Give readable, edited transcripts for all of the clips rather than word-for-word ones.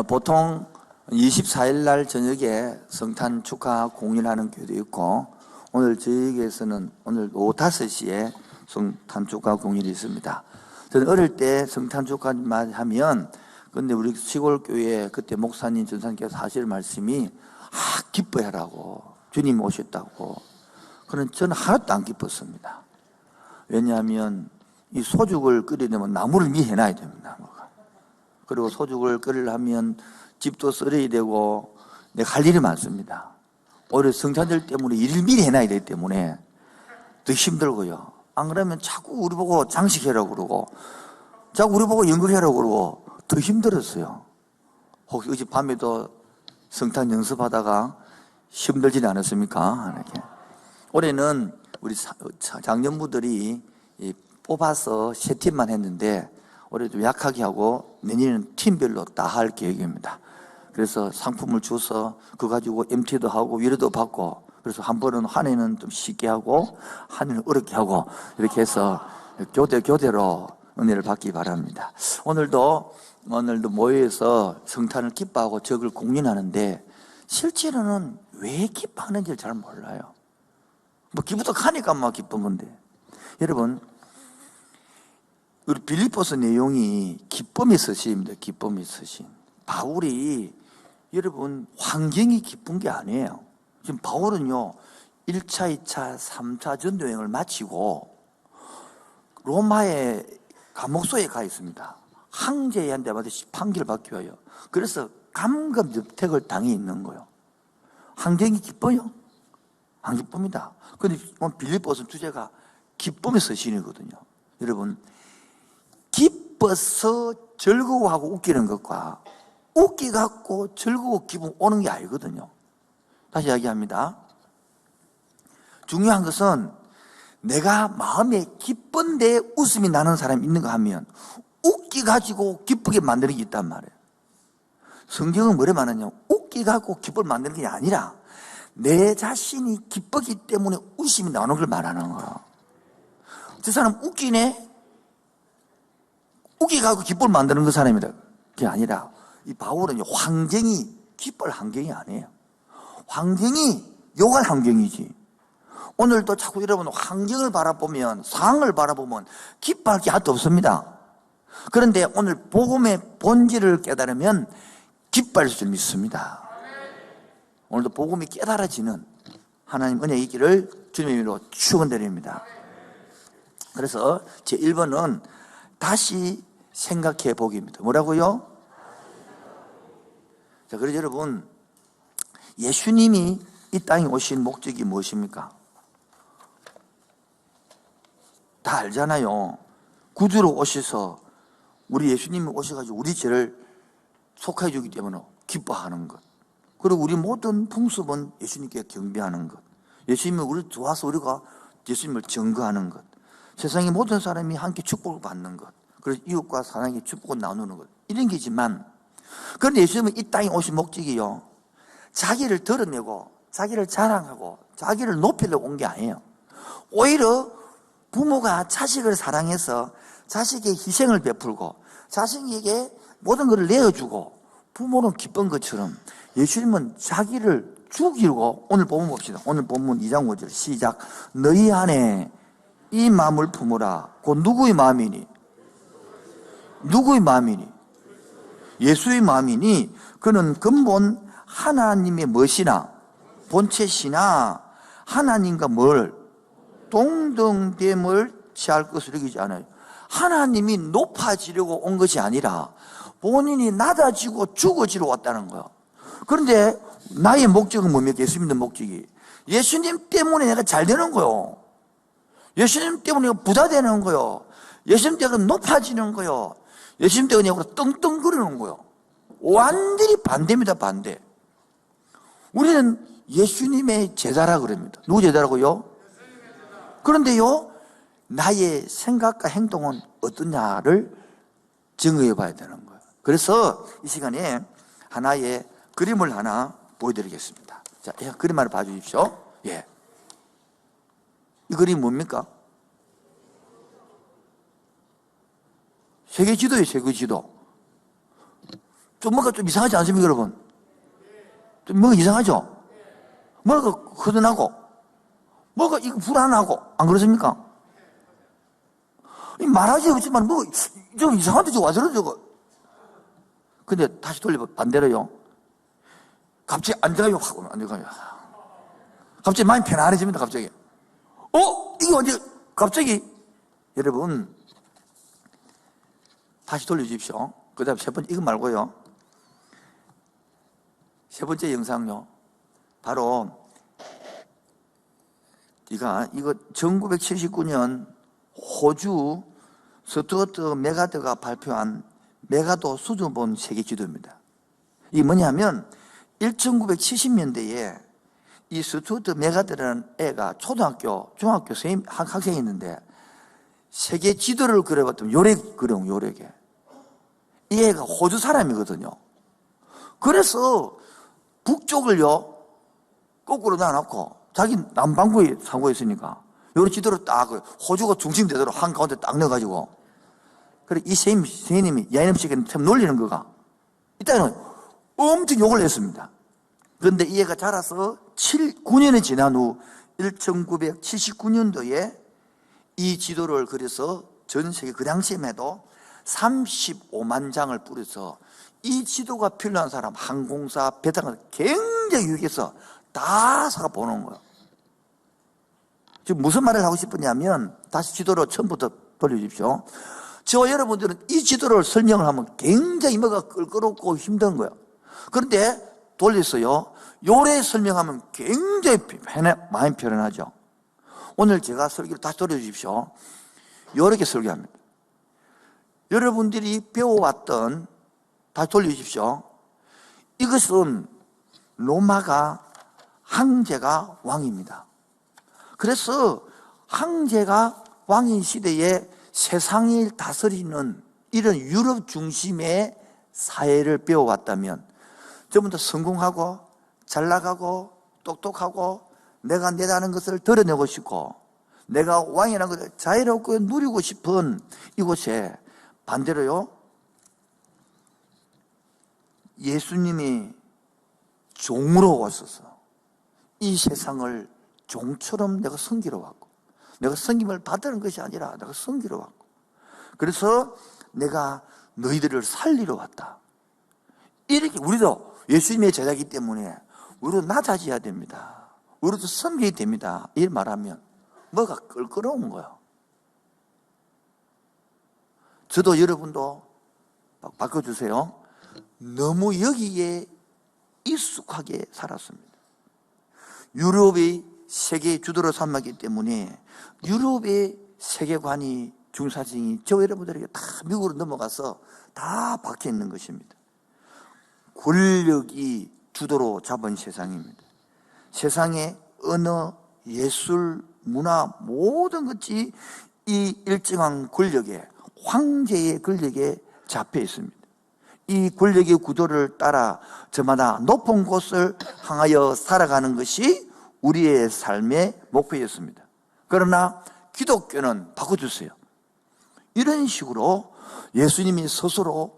보통 24일 날 저녁에 성탄 축하 공연하는 교회도 있고, 오늘 저희에게서는 오늘 오후 5시에 성탄 축하 공연이 있습니다. 저는 어릴 때 성탄 축하만 하면, 근데 우리 시골 교회 그때 목사님, 전사님께서 하실 말씀이 기뻐해라고, 주님 오셨다고. 그런 저는 하나도 안 기뻤습니다. 왜냐하면 이 소죽을 끓이려면 나무를 미리 해놔야 됩니다. 그리고 소죽을 끓이려면 집도 썰어야 되고 내가 할 일이 많습니다. 오히려 성탄절 때문에 일을 미리 해놔야 되기 때문에 더 힘들고요. 안 그러면 자꾸 우리 보고 장식해라고 그러고 자꾸 우리 보고 연극해라고 그러고 더 힘들었어요. 혹시 어제 밤에도 성탄 연습하다가 힘들지는 않았습니까? 이렇게. 올해는 우리 장년부들이 뽑아서 세 팀만 했는데 올해 좀 약하게 하고 내년에는 팀별로 다 할 계획입니다. 그래서 상품을 줘서 그거 가지고 MT도 하고 위로도 받고, 그래서 한 번은 한 해는 좀 쉽게 하고 한 해는 어렵게 하고 이렇게 해서 교대로 은혜를 받기 바랍니다. 오늘도 모여서 성탄을 기뻐하고 적을 공연하는데 실제로는 왜 기뻐하는지를 잘 몰라요. 뭐 기쁘덕하니까 막 기쁘면 돼. 여러분, 우리 빌립보서 내용이 기쁨의 서신입니다. 기쁨의 서신. 바울이 여러분 환경이 기쁜 게 아니에요. 지금 바울은요 1차, 2차, 3차 전도여행을 마치고 로마의 감옥소에 가 있습니다. 황제한테 판결을 받기 위하여. 그래서 감금접택을 당해 있는 거예요. 환경이 기뻐요? 안 기쁩니다. 그런데 빌립보서 주제가 기쁨의 서신이거든요. 여러분, 기뻐서 즐거워하고 웃기는 것과 웃기갖고 즐거워 기분 오는 게 아니거든요. 다시 이야기합니다. 중요한 것은 내가 마음에 기쁜데 웃음이 나는 사람이 있는가 하면 웃기가지고 기쁘게 만드는 게 있단 말이에요. 성경은 뭐래 말하냐면 웃기갖고 기쁨을 만드는 게 아니라 내 자신이 기쁘기 때문에 웃음이 나오는 걸 말하는 거예요. 저 사람 웃기네? 웃기가지고 기쁨을 만드는 그 사람이다. 그게 아니라 이 바울은 환경이 기뻐할 환경이 아니에요. 환경이 욕할 환경이지. 오늘도 자꾸 여러분 환경을 바라보면, 상황을 바라보면 기뻐할 게 하나도 없습니다. 그런데 오늘 복음의 본질을 깨달으면 기뻐할 줄 믿습니다. 오늘도 복음이 깨달아지는 하나님 은혜의 있기를 주님의 이름으로 축원드립니다. 그래서 제 1번은 다시 생각해 보기입니다. 뭐라고요? 자, 그래서 여러분, 예수님이 이 땅에 오신 목적이 무엇입니까? 다 알잖아요. 구주로 오셔서 우리 예수님이 오셔가지고 우리 죄를 속해 주기 때문에 기뻐하는 것. 그리고 우리 모든 풍습은 예수님께 경배하는 것. 예수님이 우리를 좋아서 우리가 예수님을 증거하는 것. 세상의 모든 사람이 함께 축복을 받는 것. 그래서 이웃과 사랑의 축복을 나누는 것. 이런 게지만, 그런데 예수님은 이 땅에 오신 목적이요, 자기를 드러내고 자기를 자랑하고 자기를 높이려고 온 게 아니에요. 오히려 부모가 자식을 사랑해서 자식의 희생을 베풀고 자식에게 모든 것을 내어주고 부모는 기쁜 것처럼 예수님은 자기를 죽이고, 오늘 본문 봅시다. 오늘 본문 2장 5절 시작. 너희 안에 이 마음을 품으라. 곧 누구의 마음이니? 누구의 마음이니? 예수의 마음이니 그는 근본 하나님의 멋이나 본체시나 하나님과 뭘 동등됨을 취할 것을 여기지 않아요. 하나님이 높아지려고 온 것이 아니라 본인이 낮아지고 죽어지러 왔다는 거예요. 그런데 나의 목적은 뭡니까? 예수님의 목적이 예수님 때문에 내가 잘 되는 거요. 예수님 때문에 내가 부자 되는 거요. 예수님 때문에 높아지는 거요. 예수님 때문에 내가 떵떵거리는 거요. 완전히 반대입니다. 반대. 우리는 예수님의 제자라 그럽니다. 누구 제자라고요? 그런데요, 나의 생각과 행동은 어떠냐를 증거해 봐야 되는 거예요. 그래서 이 시간에 하나의 그림을 하나 보여드리겠습니다. 자, 그림 하나 봐주십시오. 예. 이 그림 뭡니까? 세계 지도예요, 세계 지도. 좀 뭔가 좀 이상하지 않습니까, 여러분? 좀 뭔가 이상하죠? 뭔가 허전하고, 뭔가 이거 불안하고, 안 그렇습니까? 말하지 없지만, 뭐, 좀 이상한데, 저거, 와 저러, 저거. 근데 다시 돌려 반대로요. 갑자기 안정감이 확 오면, 안정감이. 갑자기 마음이 편안해집니다, 갑자기. 이게 언제, 갑자기, 여러분, 다시 돌려주십시오. 그 다음에 세 번째, 이거 말고요. 세 번째 영상요. 바로, 이거 1979년 호주 스튜어트 메가드가 발표한 메가도 수준본 세계 지도입니다. 이게 뭐냐면 1970년대에 이 스튜어트 메가드라는 애가 초등학교, 중학교 학생이 있는데 세계 지도를 그려봤더니 요래게. 이 애가 호주 사람이거든요. 그래서 북쪽을요 거꾸로 놔놓고 자기 남반구에 살고 있으니까 요런 지도를 딱 호주가 중심되도록 한가운데 딱 넣어가지고 그래 이 선생님이 야인음식에는 참 놀리는 거가 이때는 엄청 욕을 했습니다. 그런데 이 애가 자라서 9년이 지난 후 1979년도에 이 지도를 그려서 전 세계 그 당시에만 해도 35만 장을 뿌려서 이 지도가 필요한 사람 항공사, 배당을 굉장히 유익해서 다 사가 보는 거예요. 지금 무슨 말을 하고 싶으냐면 다시 지도로 처음부터 돌려주십시오. 저와 여러분들은 이 지도를 설명을 하면 굉장히 뭐가 껄끄럽고 힘든 거예요. 그런데 돌렸어요. 요래 설명하면 굉장히 마음이 편안하죠. 오늘 제가 설교를 다시 돌려주십시오. 요렇게 설교합니다. 여러분들이 배워왔던 다시 돌려주십시오. 이것은 로마가 황제가 왕입니다. 그래서 황제가 왕인 시대에 세상을 다스리는 이런 유럽 중심의 사회를 배워왔다면 전부 다 성공하고 잘나가고 똑똑하고 내가 내다는 것을 드러내고 싶고 내가 왕이라는 것을 자유롭게 누리고 싶은 이곳에 반대로요 예수님이 종으로 왔어서 이 세상을 종처럼 내가 섬기러 왔고 내가 섬김을 받는 것이 아니라 내가 섬기러 왔고 그래서 내가 너희들을 살리러 왔다. 이렇게 우리도 예수님의 제자이기 때문에 우리도 낮아져야 됩니다. 우리도 섬겨야 됩니다. 이 말하면 뭐가 껄끄러운 거예요. 저도 여러분도 바꿔주세요. 너무 여기에 익숙하게 살았습니다. 유럽이 세계 주도로 삼았기 때문에 유럽의 세계관이 중사증이 저 여러분들에게 다 미국으로 넘어가서 다 박혀 있는 것입니다. 권력이 주도로 잡은 세상입니다. 세상의 언어, 예술, 문화 모든 것이 이 일정한 권력에 황제의 권력에 잡혀 있습니다. 이 권력의 구도를 따라 저마다 높은 곳을 향하여 살아가는 것이 우리의 삶의 목표였습니다. 그러나 기독교는 바꿔주세요. 이런 식으로 예수님이 스스로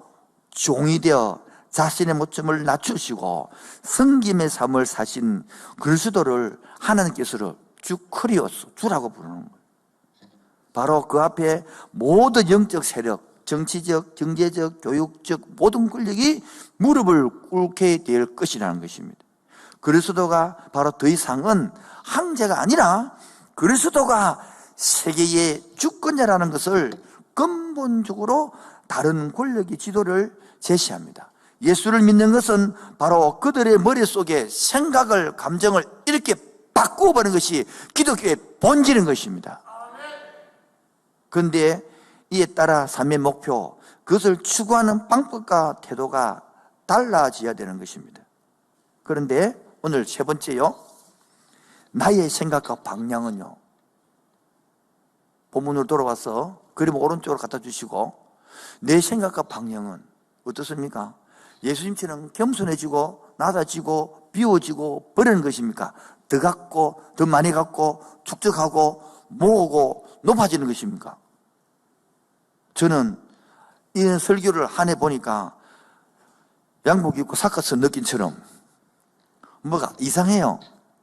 종이 되어 자신의 모점을 낮추시고 섬김의 삶을 사신 그리스도를 하나님께서 주크리오스, 주라고 부르는 거예요. 바로 그 앞에 모든 영적 세력, 정치적, 경제적, 교육적 모든 권력이 무릎을 꿇게 될 것이라는 것입니다. 그리스도가 바로 더 이상은 황제가 아니라 그리스도가 세계의 주권자라는 것을 근본적으로 다른 권력의 지도를 제시합니다. 예수를 믿는 것은 바로 그들의 머릿속에 생각을, 감정을 이렇게 바꾸어버리는 것이 기독교의 본질인 것입니다. 그런데 이에 따라 삶의 목표, 그것을 추구하는 방법과 태도가 달라져야 되는 것입니다. 그런데 오늘 세 번째요, 나의 생각과 방향은요, 본문으로 돌아와서 그림 오른쪽으로 갖다 주시고, 내 생각과 방향은 어떻습니까? 예수님처럼 겸손해지고 낮아지고 비워지고 버리는 것입니까? 더 갖고 더 많이 갖고 축적하고 모으고 높아지는 것입니까? 저는 이 설교를 한 해 보니까 양복 입고 사커스 느낀처럼 뭐가 이상해요.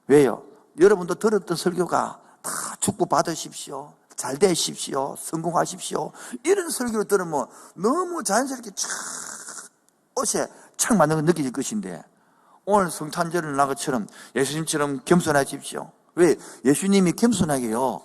왜요? 여러분도 들었던 설교가 다 축복 받으십시오, 잘 되십시오, 성공하십시오, 이런 설교를 들으면 너무 자연스럽게 촥 옷에 착 맞는 거 느껴질 것인데, 오늘 성탄절을 나것처럼 예수님처럼 겸손하십시오. 왜? 예수님이 겸손하게요,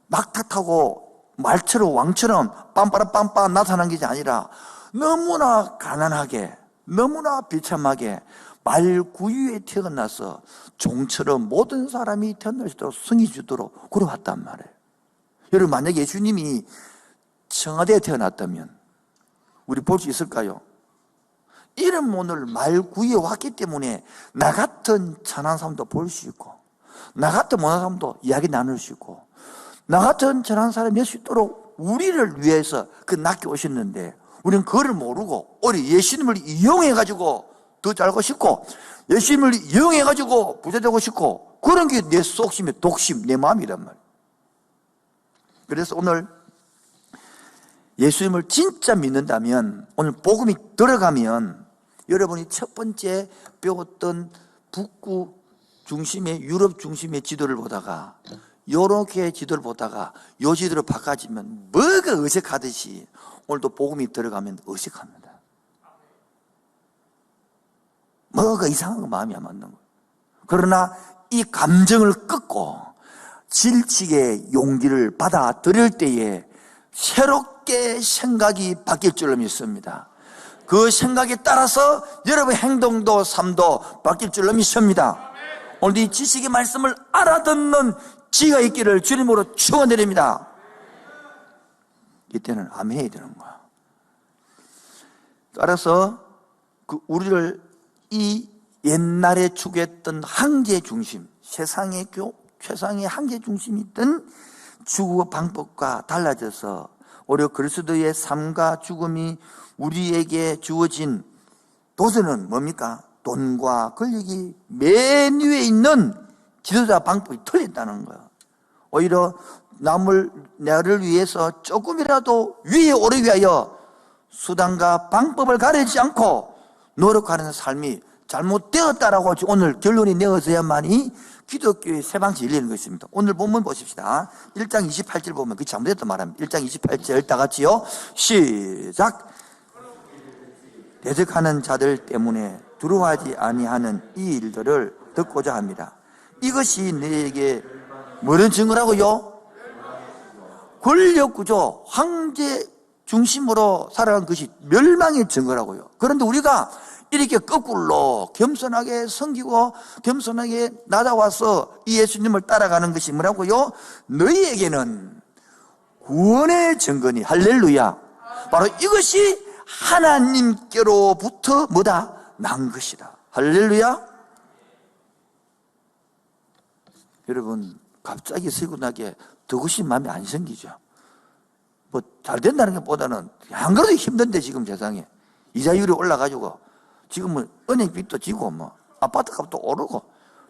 막타타고 말처럼 왕처럼 빰빠라빰빰 나타난 게 아니라 너무나 가난하게, 너무나 비참하게 말구유에 태어나서 종처럼 모든 사람이 태어날 수 있도록 성이 주도록 걸어왔단 말이에요. 여러분, 만약에 예수님이 청와대에 태어났다면 우리 볼 수 있을까요? 이런 오늘 말구유에 왔기 때문에 나 같은 천한 사람도 볼 수 있고, 나 같은 못난 사람도 이야기 나눌 수 있고, 나 같은 천한 사람이 될 수 있도록 우리를 위해서 그 낳게 오셨는데, 우리는 그걸 모르고 오히려 예수님을 이용해가지고 더 잘고 싶고, 예수님을 이용해가지고 부자 되고 싶고, 그런 게 내 속심의 독심, 내 마음이란 말이에요. 그래서 오늘 예수님을 진짜 믿는다면, 오늘 복음이 들어가면 여러분이 첫 번째 배웠던 북구 중심의, 유럽 중심의 지도를 보다가 요렇게 지도를 보다가 요 지도로 바꿔지면 뭐가 어색하듯이 오늘도 복음이 들어가면 어색합니다. 뭐가 이상한 거, 마음이 안 맞는 거예요. 그러나 이 감정을 꺾고 질직의 용기를 받아들일 때에 새롭게 생각이 바뀔 줄로 믿습니다. 그 생각에 따라서 여러분의 행동도 삶도 바뀔 줄로 믿습니다. 오늘 이 지식의 말씀을 알아듣는 지혜가 있기를 주님으로 축원드립니다. 이때는 아멘 해야 되는 거야. 따라서 우리를 이 옛날에 추구했던 한계 중심, 세상의 한계 중심이던 추구 방법과 달라져서 오히려 그리스도의 삶과 죽음이 우리에게 주어진 도전은 뭡니까? 돈과 권력이 맨 위에 있는 지도자 방법이 틀렸다는 거예요. 오히려 나를 위해서 조금이라도 위에 오르기 위하여 수단과 방법을 가리지 않고 노력하는 삶이 잘못되었다라고 오늘 결론이 내어져야만이 기독교의 새 방식이 열리는 것입니다. 오늘 본문 보십시다. 1장 28절 보면 그게 잘못됐단 말입니다. 1장 28절 다 같이요. 시작. 대적하는 자들 때문에 두려워하지 아니하는 이 일들을 듣고자 합니다. 이것이 너에게 뭐런 증거라고요? 권력구조, 황제 중심으로 살아간 것이 멸망의 증거라고요. 그런데 우리가 이렇게 거꾸로 겸손하게 섬기고 겸손하게 낮아와서 이 예수님을 따라가는 것이 뭐라고요? 너희에게는 구원의 증거니, 할렐루야. 바로 이것이 하나님께로부터 뭐다? 난 것이다. 할렐루야. 여러분, 갑자기 서구나게 더구신 마음이 안 생기죠. 뭐 잘 된다는 것보다는 안 그래도 힘든데 지금 세상에 이자율이 올라가지고 지금은 은행 빚도 지고 뭐 아파트 값도 오르고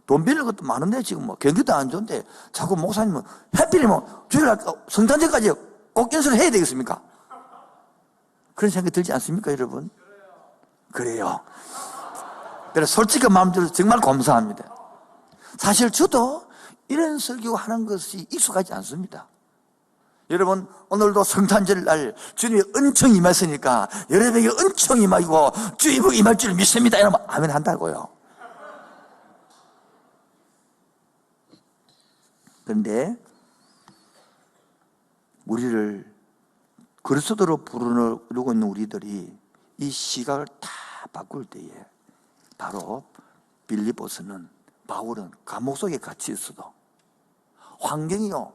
돈 빌릴 것도 많은데 지금 뭐 경기도 안 좋은데 자꾸 목사님은 하필이면 주일날 성탄절까지 꼭 연설을 해야 되겠습니까? 그런 생각이 들지 않습니까, 여러분? 그래요. 그래서 솔직한 마음대로 정말 감사합니다. 사실 저도 이런 설교하는 것이 익숙하지 않습니다. 여러분, 오늘도 성탄절 날 주님의 은총이 임했으니까 여러분에게 은총이 임하고 주의 복이 임할 줄 믿습니다. 이러면 아멘 한다고요. 그런데 우리를 그리스도로 부르고 있는 우리들이 이 시각을 다 바꿀 때에 바로 빌립보서는, 바울은 감옥 속에 갇혀 있어도 환경이요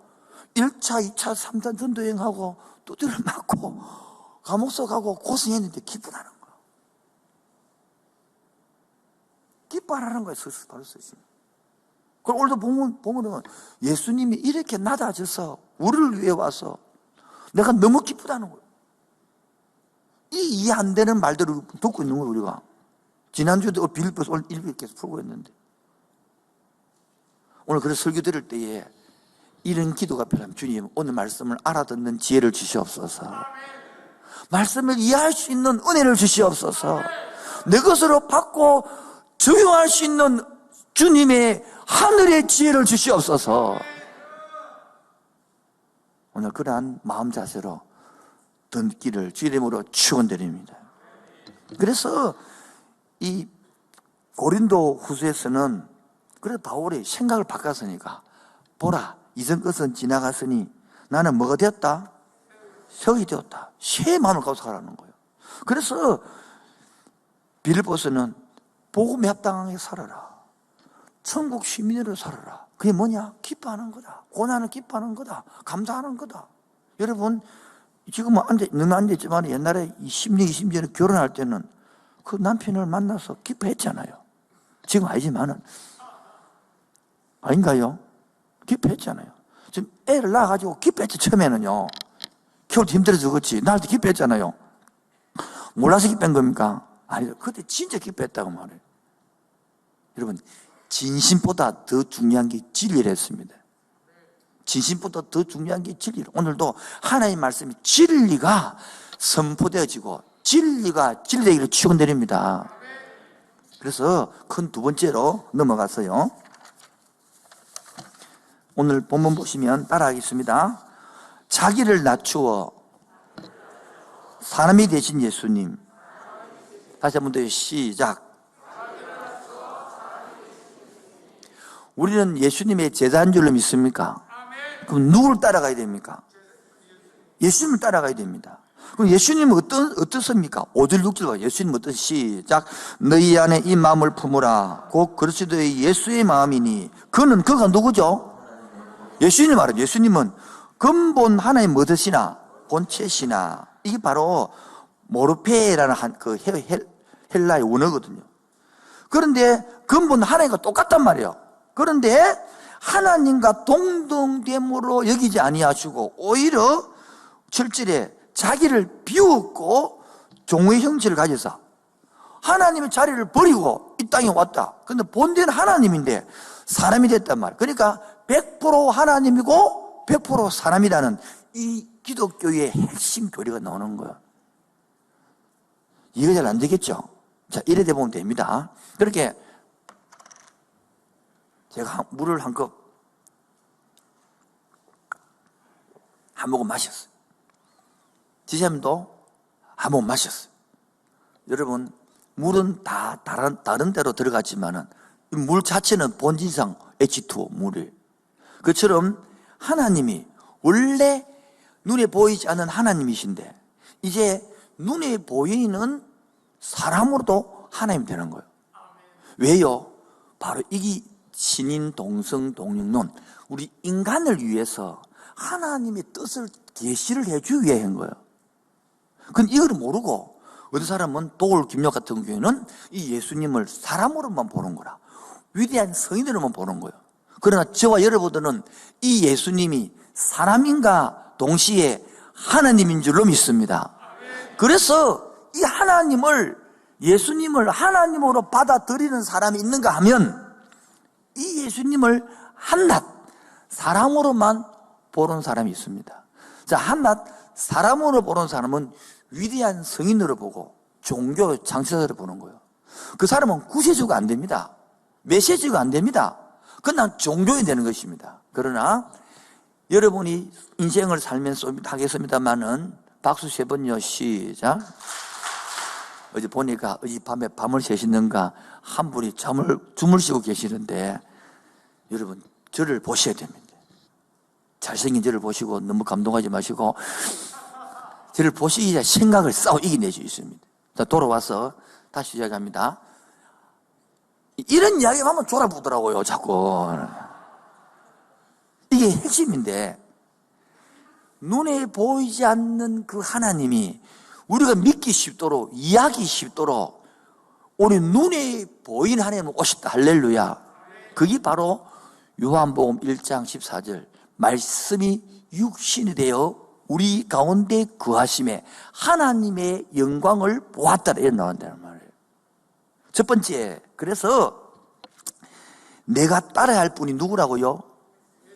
1차, 2차, 3차 전도 여행하고 두드려 맞고 감옥 속 가고 고생했는데 기쁘다는 거예요. 기뻐하라는 거예요. 바로 쓰시면. 그럼 오늘도 보면은 예수님이 이렇게 낮아져서 우리를 위해 와서 내가 너무 기쁘다는 거예요. 이 이해 안 되는 말들을 듣고 있는 거예요, 우리가. 지난주에도 빌립보서 오늘 일부 계속 풀고 있는데. 오늘 그래서 설교 들을 때에 이런 기도가 필요하면 주님, 오늘 말씀을 알아듣는 지혜를 주시옵소서. 말씀을 이해할 수 있는 은혜를 주시옵소서. 내 것으로 받고 적용할 수 있는 주님의 하늘의 지혜를 주시옵소서. 오늘 그러한 마음 자세로 던기를 주의 이름으로 축원드립니다. 그래서 이 고린도 후서에서는 그래 바울이 생각을 바꿨으니까 보라 이전 것은 지나갔으니 나는 뭐가 되었다? 새이 되었다. 새 마음을 갖고 살아가는 거예요. 그래서 빌립보서는 복음에 합당하게 살아라. 천국 시민으로 살아라. 그게 뭐냐? 기뻐하는 거다. 고난을 기뻐하는 거다. 감사하는 거다. 여러분 지금은 너무 앉아있지만 옛날에 10년, 20년 전에 결혼할 때는 그 남편을 만나서 기뻐했잖아요. 지금 아니지만은 아닌가요? 기뻐했잖아요. 지금 애를 낳아가지고 기뻐했죠. 처음에는요. 키울 때 힘들어 죽었지. 낳을 때 기뻐했잖아요. 몰라서 기뻐한 겁니까? 아니요. 그때 진짜 기뻐했다고 말해요. 여러분 진심보다 더 중요한 게 진리랬습니다. 진심보다 더 중요한 게 진리로. 오늘도 하나님 말씀이 진리가 선포되어지고 진리가 진리되기를 축원드립니다. 그래서 큰 두 번째로 넘어갔어요. 오늘 본문 보시면 따라하겠습니다. 자기를 낮추어 사람이 되신 예수님. 다시 한번 더 시작. 우리는 예수님의 제자인 줄로 믿습니까? 그럼 누구를 따라가야 됩니까? 예수님을 따라가야 됩니다. 그럼 예수님은 어떻습니까? 5절 6절 예수님은 어떤 시작. 너희 안에 이 마음을 품으라. 곧 그리스도의 예수의 마음이니. 그가 누구죠? 예수님 말이에요. 예수님은 근본 하나님 뭐드시나? 본체시나. 이게 바로 모르페라는 그 헬라의 원어거든요. 그런데 근본 하나님과 똑같단 말이에요. 그런데 하나님과 동등됨으로 여기지 아니하시고 오히려 7절에 자기를 비웠고 종의 형체를 가져서 하나님의 자리를 버리고 이 땅에 왔다. 그런데 본대는 하나님인데 사람이 됐단 말이에요. 그러니까 100% 하나님이고 100% 사람이라는 이 기독교의 핵심 교리가 나오는 거예요. 이해가 잘 안 되겠죠? 자, 이래 보면 됩니다. 그렇게 제가 물을 한 모금 마셨어요. 지사님도 한 모금 마셨어요. 여러분, 물은 다 다른 데로 들어갔지만은 물 자체는 본질상 H2O 물이에요. 그처럼 하나님이 원래 눈에 보이지 않는 하나님이신데 이제 눈에 보이는 사람으로도 하나님 되는 거예요. 왜요? 바로 이게 신인 동성 동육론, 우리 인간을 위해서 하나님의 뜻을 계시를 해주기 위해 한 거예요. 근데 이걸 모르고 어떤 사람은 도울 김역 같은 경우에는 이 예수님을 사람으로만 보는 거라, 위대한 성인으로만 보는 거예요. 그러나 저와 여러분들은 이 예수님이 사람인가 동시에 하나님인 줄로 믿습니다. 그래서 이 예수님을 하나님으로 받아들이는 사람이 있는가 하면 이 예수님을 한낱 사람으로만 보는 사람이 있습니다. 자, 한낱 사람으로 보는 사람은 위대한 성인으로 보고 종교 창시자로 보는 거예요. 그 사람은 구세주가 안 됩니다. 메시지가 안 됩니다. 그냥 종교이 되는 것입니다. 그러나 여러분이 인생을 살면서 하겠습니다만은 박수 3번요. 시작. 어제 보니까 어제 밤에 밤을 새시는가 한 분이 주무시고 계시는데 여러분 저를 보셔야 됩니다. 잘생긴 저를 보시고 너무 감동하지 마시고 저를 보시기에 생각을 싸워 이겨낼 수 있습니다. 자, 돌아와서 다시 시작합니다. 이런 이야기 하면 졸아보더라고요, 자꾸. 이게 핵심인데, 눈에 보이지 않는 그 하나님이 우리가 믿기 쉽도록, 이해하기 쉽도록, 우리 눈에 보이는 하나님은 오셨다. 할렐루야. 그게 바로 요한복음 1장 14절. 말씀이 육신이 되어 우리 가운데 거하심에 하나님의 영광을 보았다. 이렇게 나온다는 말이에요. 첫 번째, 그래서 내가 따라야 할 분이 누구라고요?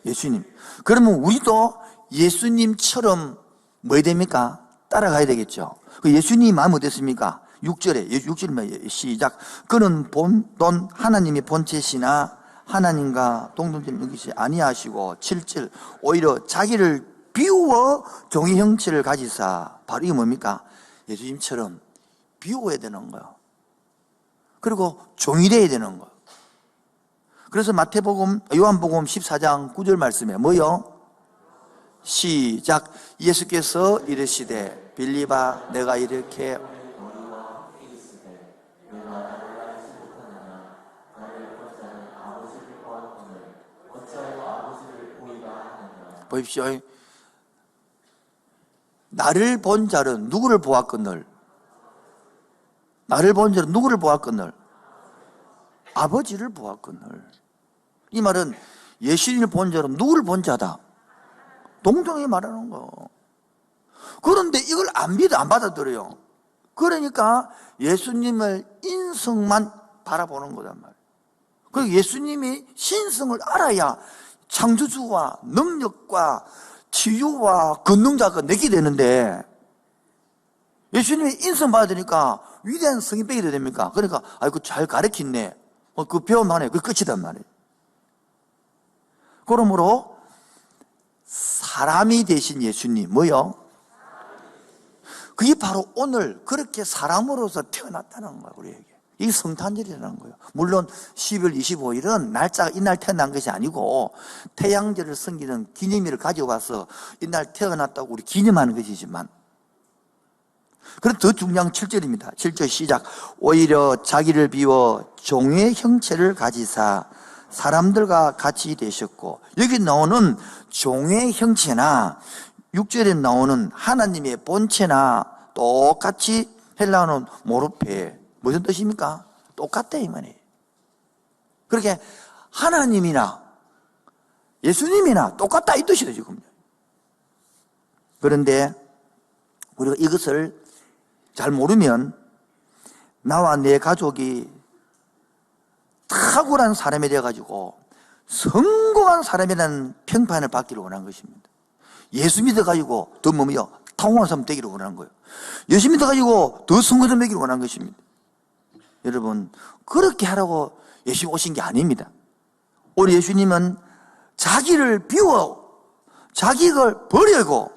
예수님. 그러면 우리도 예수님처럼 뭐 해야 됩니까? 따라가야 되겠죠. 그 예수님 마음이 어땠습니까? 6절에 시작. 그는 본돈 하나님의 본체시나 하나님과 동등되는 것이 아니하시고 7절 오히려 자기를 비우어 종의 형체를 가지사. 바로 이게 뭡니까? 예수님처럼 비우어야 되는 거예요. 그리고 종이 되어야 되는 거예요. 그래서 요한복음 14장 9절 말씀에 뭐요? 시작. 예수께서 이르시되 빌립아 내가 이렇게 보십시오. 나를 본 자는 누구를 보았거늘? 나를 본 자는 누구를 보았거늘? 아버지를 보았거늘. 이 말은 예수님을 본 자는 누구를 본 자다? 동정이 말하는 거. 그런데 이걸 안 믿어, 안 받아들여요. 그러니까 예수님을 인성만 바라보는 거단 말이에요. 그리고 예수님이 신성을 알아야 창조주와 능력과 치유와 권능자가 내게 되는데, 예수님의 인성 받으니까 위대한 성인 빼게 됩니까? 그러니까 아이고 잘 가르쳤네, 그 배움만 해, 그 끝이단 말이에요. 그러므로 사람이 되신 예수님 뭐요? 그게 바로 오늘 그렇게 사람으로서 태어났다는 거예요. 우리에게 이 성탄절이라는 거예요. 물론 12월 25일은 날짜가 이날 태어난 것이 아니고 태양절을 섬기는 기념일을 가져와서 이날 태어났다고 우리 기념하는 것이지만, 그럼 더 중요한 7절입니다. 7절 시작. 오히려 자기를 비워 종의 형체를 가지사 사람들과 같이 되셨고, 여기 나오는 종의 형체나 6절에 나오는 하나님의 본체나 똑같이 헬라어는 모르페, 무슨 뜻입니까? 똑같다 이 말이에요. 그렇게 하나님이나 예수님이나 똑같다 이 뜻이죠 지금. 그런데 우리가 이것을 잘 모르면 나와 내 가족이 탁월한 사람이 되어가지고 성공한 사람이라는 평판을 받기를 원한 것입니다. 예수 믿어가지고 더 뭐며 통화한 사람 되기를 원하는 거예요. 예수 믿어가지고 더 성공한 사람 되기를 원한 것입니다. 여러분, 그렇게 하라고 예수님 오신 게 아닙니다. 오늘 예수님은 자기를 비워 자기를 버리고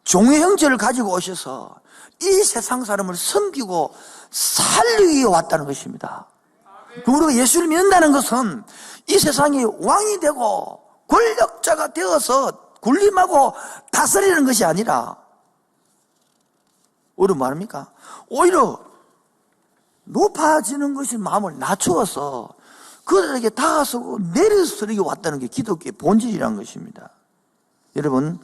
종의 형체를 가지고 오셔서 이 세상 사람을 섬기고 살리기 위해 왔다는 것입니다. 우리가 예수를 믿는다는 것은 이 세상에 왕이 되고 권력자가 되어서 군림하고 다스리는 것이 아니라, 오히려 말합니까? 오히려 높아지는 것이 마음을 낮추어서 그들에게 다가서고 내려서리게 왔다는 게 기독교의 본질이라는 것입니다. 여러분,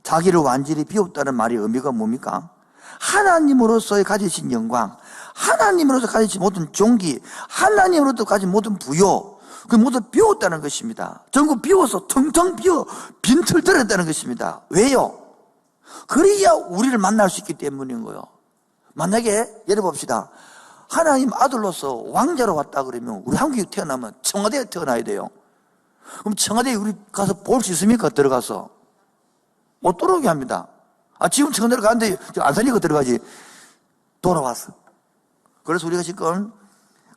자기를 완전히 비웠다는 말의 의미가 뭡니까? 하나님으로서의 가지신 영광, 하나님으로서 가지신 모든 종기, 하나님으로부터 가진 모든 부요, 그 모두 비웠다는 것입니다. 전부 비워서 텅텅 비워 빈털 들었다는 것입니다. 왜요? 그래야 우리를 만날 수 있기 때문인 거예요. 만약에 예를 봅시다. 하나님 아들로서 왕자로 왔다 그러면 우리 한국에 태어나면 청와대에 태어나야 돼요. 그럼 청와대에 우리 가서 볼 수 있습니까? 들어가서 못 들어오게 합니다. 지금 청와대로 가는데 안 살리고 들어가지. 돌아왔어. 그래서 우리가 지금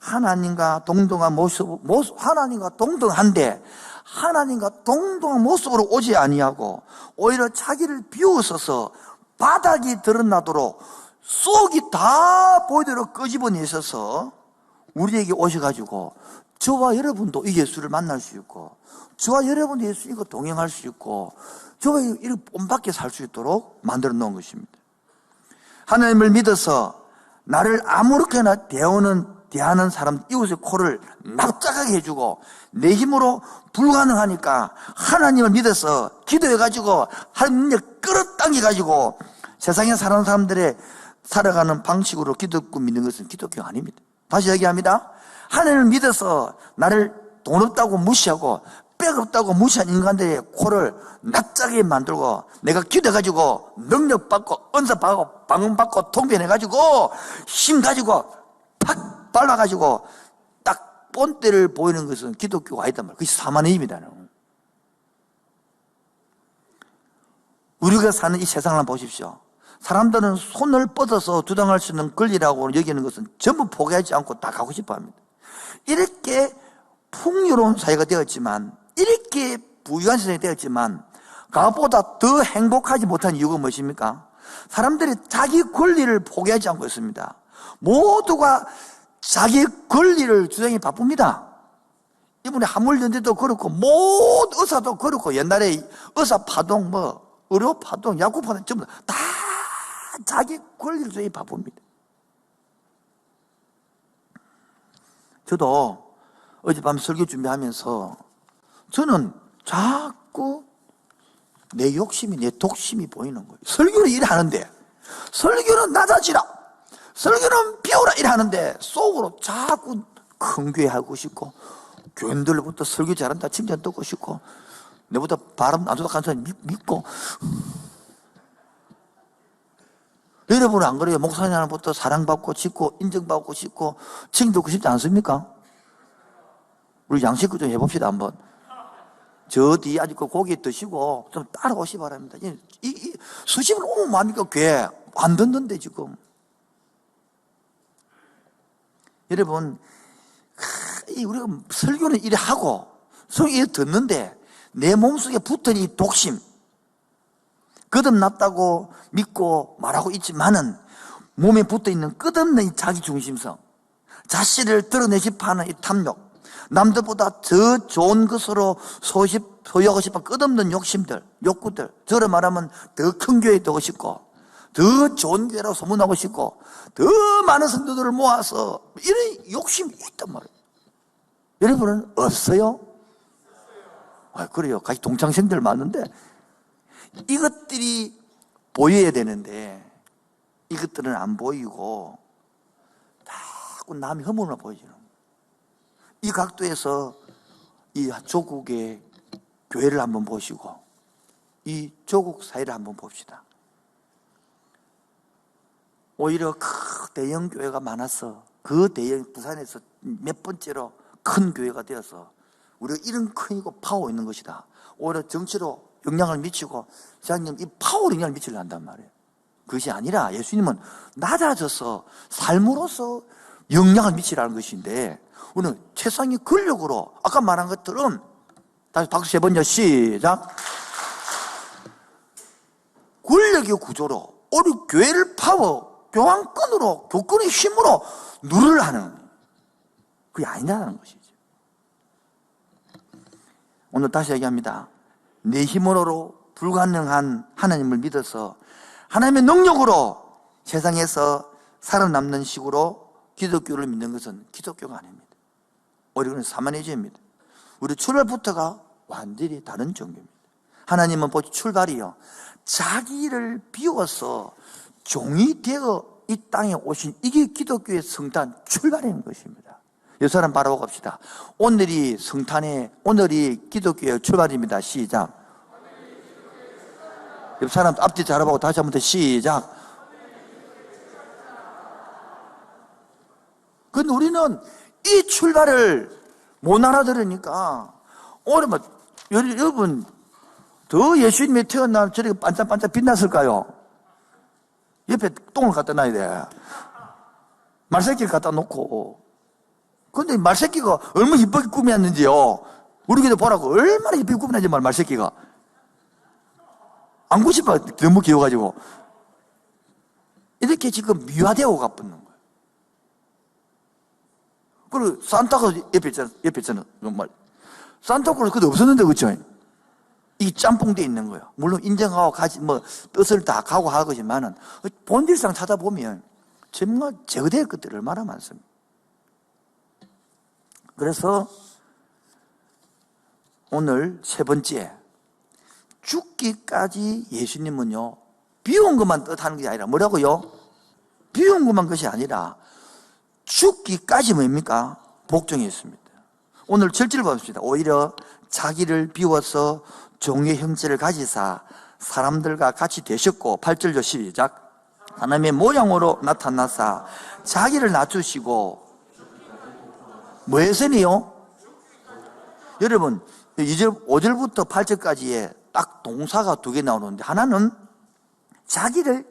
하나님과 동등한 모습, 하나님과 동등한데 하나님과 동등한 모습으로 오지 아니하고 오히려 자기를 비웃어서 바닥이 드러나도록 속이 다 보이도록 끄집어내셔서 우리에게 오셔가지고 저와 여러분도 이 예수를 만날 수 있고, 저와 여러분도 예수님과 동행할 수 있고, 저와 이렇게 본받게 살 수 있도록 만들어 놓은 것입니다. 하나님을 믿어서 나를 아무렇게나 대하는 사람, 이웃의 코를 납작하게 해주고 내 힘으로 불가능하니까 하나님을 믿어서 기도해가지고 하나님 능력 끌어당겨가지고 세상에 사는 사람들의 살아가는 방식으로 기독교 믿는 것은 기독교가 아닙니다. 다시 얘기합니다. 하나님을 믿어서 나를 돈 없다고 무시하고 빽 없다고 무시한 인간들의 코를 납작하게 만들고 내가 기도해가지고 능력받고 은사받고 방언받고 통변해가지고 힘 가지고 팍 발라가지고 딱 본때를 보이는 것은 기독교가 아니단 말이에요. 그것이 사만의 힘이다. 우리가 사는 이 세상을 한번 보십시오. 사람들은 손을 뻗어서 주장할 수 있는 권리라고 여기는 것은 전부 포기하지 않고 다 가고 싶어 합니다. 이렇게 풍요로운 사회가 되었지만, 이렇게 부유한 세상이 되었지만, 그것보다 더 행복하지 못한 이유가 무엇입니까? 사람들이 자기 권리를 포기하지 않고 있습니다. 모두가 자기 권리를 주장이 바쁩니다. 이번에 화물연대도 그렇고, 모든 의사도 그렇고, 옛날에 의사 파동, 의료 파동, 약국 파동, 전부 다 자기 권리를 주장이 바쁩니다. 저도 어젯밤 설교 준비하면서 저는 자꾸 내 욕심이, 내 독심이 보이는 거예요. 설교는 이래 하는데, 설교는 낮아지라, 설교는 비우라 이래 하는데, 속으로 자꾸 큰 교회 하고 싶고, 교인들로부터 설교 잘한다 칭찬 듣고 싶고, 내보다 발음 안 좋다 하는 사람 믿고. 여러분은 안 그래요? 목사님 하나부터 사랑받고 싶고 인정받고 싶고 칭찬 듣고 싶지 않습니까? 우리 양식구 좀 해봅시다 한번. 저 뒤에 아직 고기 드시고 좀 따라오시 바랍니다. 수십 번 오면 뭐합니까? 교회 안 듣는데 지금. 여러분, 우리가 설교는 이래 하고 설교 이래 듣는데 내 몸속에 붙은 이 독심, 거듭났다고 믿고 말하고 있지만은 몸에 붙어있는 끝없는 이 자기중심성, 자신을 드러내시 파는 이 탐욕, 남들보다 더 좋은 것으로 소유하고 싶은 끝없는 욕심들, 욕구들, 저를 말하면 더 큰 교회 되고 싶고, 더 좋은 교회라고 소문하고 싶고, 더 많은 성도들을 모아서 이런 욕심이 있단 말이에요. 여러분은 없어요? 그래요. 같이 동창생들 많은데 이것들이 보여야 되는데 이것들은 안 보이고 자꾸 남의 허물만 보여주는 거예요. 이 각도에서 이 조국의 교회를 한번 보시고 이 조국 사회를 한번 봅시다. 오히려 대형 교회가 많아서 그 대형 부산에서 몇 번째로 큰 교회가 되어서 우리가 이런 큰이고 파워 있는 것이다. 오히려 정치로 영향을 미치고 시장님 이 파워로 영향을 미치려 한단 말이에요. 그것이 아니라 예수님은 낮아져서 삶으로서 영향을 미치라는 것인데 우리는 최상의 권력으로 아까 말한 것들은 다시 박수 세 번요. 시작. 권력의 구조로 우리 교회를 파워, 교황권으로, 교권의 힘으로 누르려 하는 그게 아니라는 것이죠. 오늘 다시 얘기합니다. 내 힘으로 불가능한 하나님을 믿어서 하나님의 능력으로 세상에서 살아남는 식으로 기독교를 믿는 것은 기독교가 아닙니다. 오히려 그건 사만해제입니다. 우리 출발부터가 완전히 다른 종교입니다. 하나님은 보시 출발이요, 자기를 비워서 종이 되어 이 땅에 오신 이게 기독교의 성탄 출발인 것입니다. 이 사람 바라보고 갑시다. 오늘이 기독교의 출발입니다. 시작. 옆 사람 앞뒤 잘해보고 다시 한번 더 시작. 근데 우리는 이 출발을 못 알아들으니까 오늘 여러분 더 예수님이 태어나 저렇게 반짝반짝 빛났을까요? 옆에 똥을 갖다 놔야 돼. 말새끼를 갖다 놓고. 근데 말새끼가 얼마나 이쁘게 꾸몄는지요. 우리 교도 보라고 얼마나 이쁘게 꾸몄는지 말새끼가. 안고 싶어. 너무 귀여워가지고. 이렇게 지금 미화되어 가붙는 거예요. 그리고 산타가 옆에 있잖아. 정말. 산타클로스 그때 없었는데, 그쵸? 이 짬뽕돼 있는 거예요. 물론 인정하고 뜻을 다 가고 하지만은 본질상 찾아보면 정말 제거될 것들이 얼마나 많습니다. 그래서 오늘 세 번째, 죽기까지 예수님은요, 비운 것만 뜻하는 게 아니라 뭐라고요? 비운 것만 것이 아니라 죽기까지 뭡니까? 복종했습니다. 오늘 7절 봅시다. 오히려 자기를 비워서 종의 형체를 가지사 사람들과 같이 되셨고, 8절로 시작. 하나님의 모양으로 나타나사 자기를 낮추시고 뭐해서니요? 여러분 5절부터 8절까지에 딱 동사가 두 개 나오는데 하나는 자기를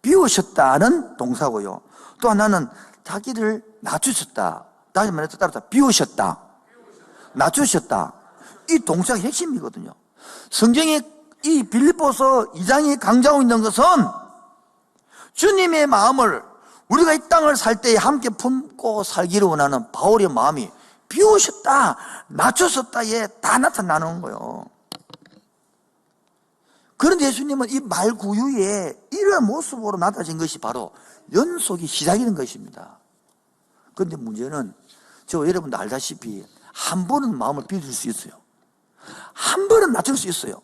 비우셨다는 동사고요. 또 하나는 자기를 낮추셨다. 다시 말해서 따라서 비우셨다, 낮추셨다. 이 동사가 핵심이거든요. 성경에 이 빌립보서 2장이 강조하고 있는 것은 주님의 마음을 우리가 이 땅을 살 때에 함께 품고 살기를 원하는 바울의 마음이 비우셨다, 낮추셨다에 다 나타나는 거예요. 그런데 예수님은 이 말구유에 이런 모습으로 나타진 것이 바로 연속이 시작이는 것입니다. 그런데 문제는 여러분도 알다시피 한 번은 마음을 비울 수 있어요. 한 번은 낮출 수 있어요.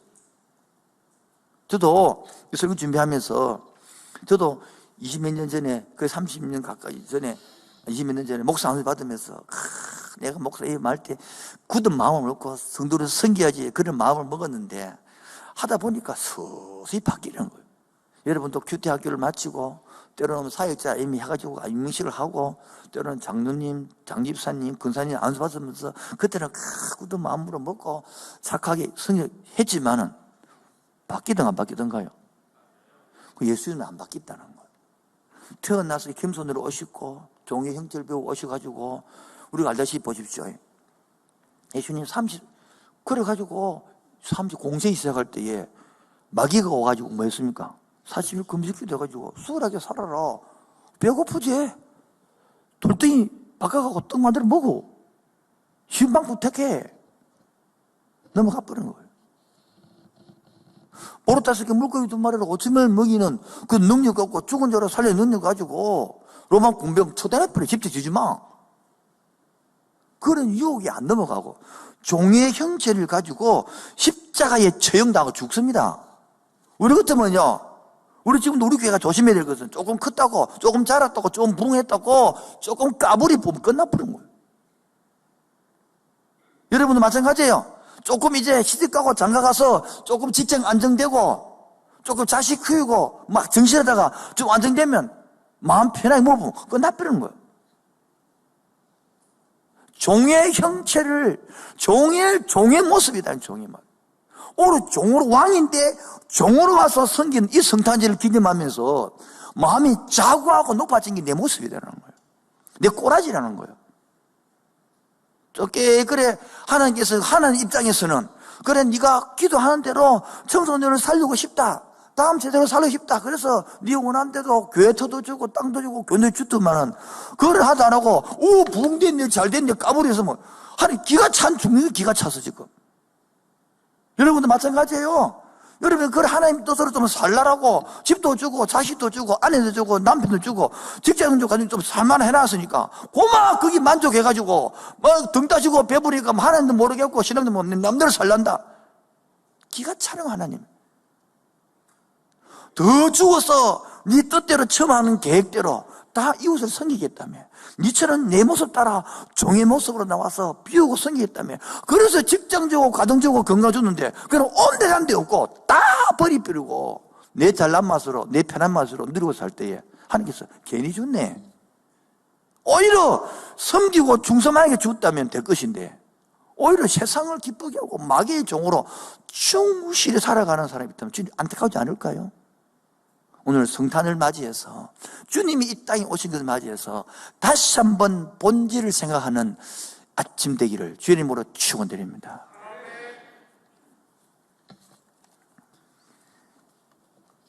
저도 설교 준비하면서 저도 20몇 년 전에, 거의 30년 가까이 전에, 20몇 년 전에 목사 안수 받으면서 내가 목사님 말 때 굳은 마음을 먹고 성도를 섬겨야지 그런 마음을 먹었는데 하다 보니까 서서히 바뀌는 거예요. 여러분도 큐티 학교를 마치고 때로는 사역자 이미 해가지고 임명식을 하고 때로는 장로님, 장집사님, 근사님 안수 받으면서 그때는 굳은 마음으로 먹고 착하게 성역했지만은 바뀌든 안 바뀌든가요? 예수님은 안 바뀌었다는 거예요. 태어나서 겸손으로 오시고 종의 형체를 배우고 오셔가지고 우리가 알다시피 보십시오. 예수님 그래가지고 공생이 시작할 때에 마귀가 와가지고 뭐 했습니까? 40일 금식기 돼가지고 수월하게 살아라. 배고프지? 돌덩이 바꿔가고 떡 만들어 먹어. 신방부 택해. 넘어가 버리는 거예요. 보로 5개 물고기 2마리를 5천명을 먹이는 그 능력 갖고 죽은 자로 살려 능력 가지고 로마 군병 초대해버려. 집대 주지 마. 그런 유혹이 안 넘어가고 종의 형체를 가지고 십자가에 처형당하고 죽습니다. 우리 같으면요, 우리 지금도 우리 교회가 조심해야 될 것은 조금 컸다고, 조금 자랐다고, 조금 부흥했다고, 조금 까불이 보면 끝나버린 거예요. 여러분도 마찬가지예요. 조금 이제 시집가고 장가가서 조금 직장 안정되고, 조금 자식 키우고, 막 정신하다가 좀 안정되면 마음 편하게 먹으면 끝나버리는 거예요. 종의 형체를, 종의 모습이다, 종의 모습. 오늘 종으로, 왕인데 종으로 와서 섬기는 이 성탄절을 기념하면서 마음이 자고하고 높아진 게 내 모습이라는 거예요. 내 꼬라지라는 거예요. 그래, 하나님 입장에서는, 그래, 네가 기도하는 대로 청소년을 살리고 싶다. 다음 세대로 살고 싶다. 그래서 네 원하는 대로 교회터도 주고 땅도 주고 교회 주더만은 그걸 하도 안 하고 부흥됐네 잘됐네 까불어서 뭐 하니 기가 찬 죽는 기가 차서 지금. 여러분도 마찬가지예요. 여러분 그걸 하나님 뜻으로 좀 살라라고 집도 주고 자식도 주고 아내도 주고 남편도 주고 직장도 주고 가지고 좀 살만 해놨으니까 고마 거기 만족해가지고 뭐 등 따시고 배부리니까 하나님도 모르겠고 신앙도 모르는 남대로 살란다. 기가 차는 하나님. 더 죽어서 네 뜻대로 처음 하는 계획대로 다 이웃을 섬기겠다며. 니처럼 내 모습 따라 종의 모습으로 나와서 비우고 섬기겠다며. 그래서 직장 주고 가정 주고 건강 주는데 그럼 온데간데 없고 다 버리버리고 내 잘난 맛으로 내 편한 맛으로 누리고 살 때에 하나님께서 괜히 줬네. 오히려 섬기고 충성하게 줬다면 될 것인데 오히려 세상을 기쁘게 하고 마귀의 종으로 충실히 살아가는 사람이 있다면 주님 안타까우지 않을까요? 오늘 성탄을 맞이해서 주님이 이 땅에 오신 것을 맞이해서 다시 한번 본질을 생각하는 아침 되기를 주님으로 축원드립니다.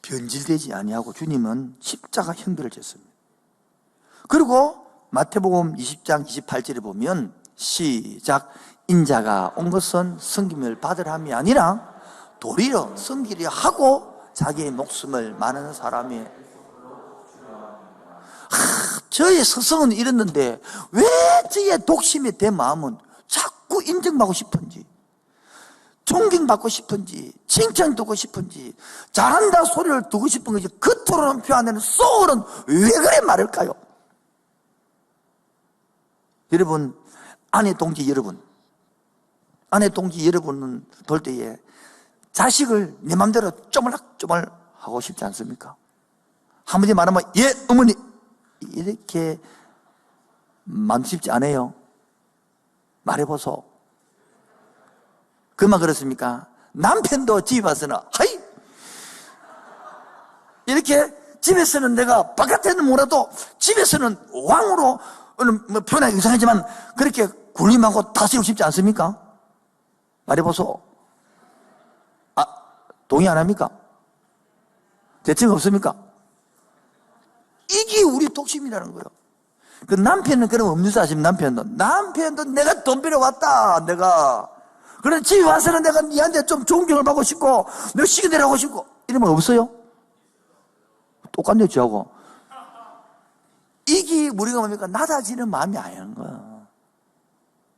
변질되지 아니하고 주님은 십자가 형벌을 졌습니다. 그리고 마태복음 20장 28절에 보면 시작 인자가 온 것은 섬김을 받으라 함이 아니라 도리어 섬기려 하고 자기의 목숨을 많은 사람이 저의 스승은 이랬는데 왜 저의 독심의 내 마음은 자꾸 인정받고 싶은지 존경받고 싶은지 칭찬 듣고 싶은지 잘한다 소리를 듣고 싶은 거지 겉으로는 표현하는 소울은 왜 그래 말을까요? 여러분 아내 동지 여러분은 볼 때에 자식을 내 맘대로 쪼물락쪼물 하고 싶지 않습니까? 한마디 말하면 예 어머니 이렇게 마음 쉽지 않아요. 말해보소. 그만 그렇습니까? 남편도 집에 와서는 하이 이렇게 집에서는 내가 바깥에는 몰라도 집에서는 왕으로, 뭐 표현하기 이상하지만 그렇게 군림하고 다스리고 싶지 않습니까? 말해보소. 동의 안 합니까? 대책 없습니까? 이게 우리 독심이라는 거예요. 그 남편은 그럼 없는 줄 아시면 남편도 내가 돈 빌어왔다, 내가. 그래, 집에 와서는 내가 니한테 좀 존경을 받고 싶고, 내가 시키대로 하고 싶고, 이러면 없어요? 똑같네, 저하고. 이게 우리가 뭡니까? 낮아지는 마음이 아닌 거야.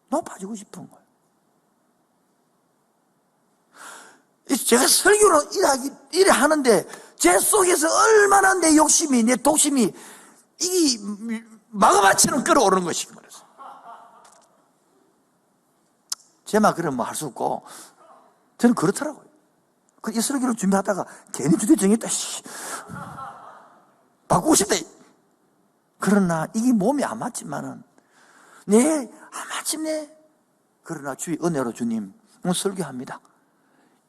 높아지고 싶은 거야. 제가 설교를 일을 하는데, 제 속에서 얼마나 내 욕심이, 내 독심이, 이게 마그마처럼 끌어오르는 것인 거예요. 제 말 그러면 뭐 할 수 없고, 저는 그렇더라고요. 이 설교를 준비하다가 괜히 주제 정했다, 바꾸고 싶다. 그러나 이게 몸이 안 맞지만은, 마침내, 그러나 주의 은혜로 주님, 오늘 설교합니다.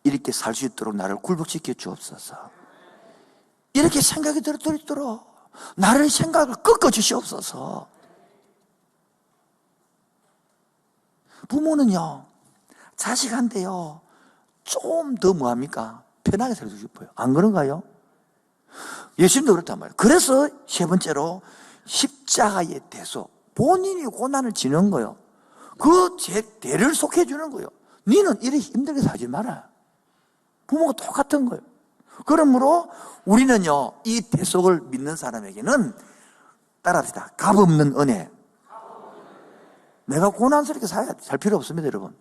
이렇게 살 수 있도록 나를 굴복시켜 주옵소서. 이렇게 생각이 들도록 나를 생각을 꺾어 주시옵소서. 부모는요, 자식한테요, 좀 더 뭐합니까? 편하게 살아주고 싶어요. 안 그런가요? 예수님도 그렇단 말이에요. 그래서 세 번째로 십자가의 대소. 본인이 고난을 지는 거예요. 그 대를 속해 주는 거예요. 너는 이렇게 힘들게 살지 마라. 부모가 똑같은 거예요. 그러므로 우리는요, 이 대속을 믿는 사람에게는 따라합시다. 값없는 은혜. 내가 고난스럽게 살 필요 없습니다, 여러분.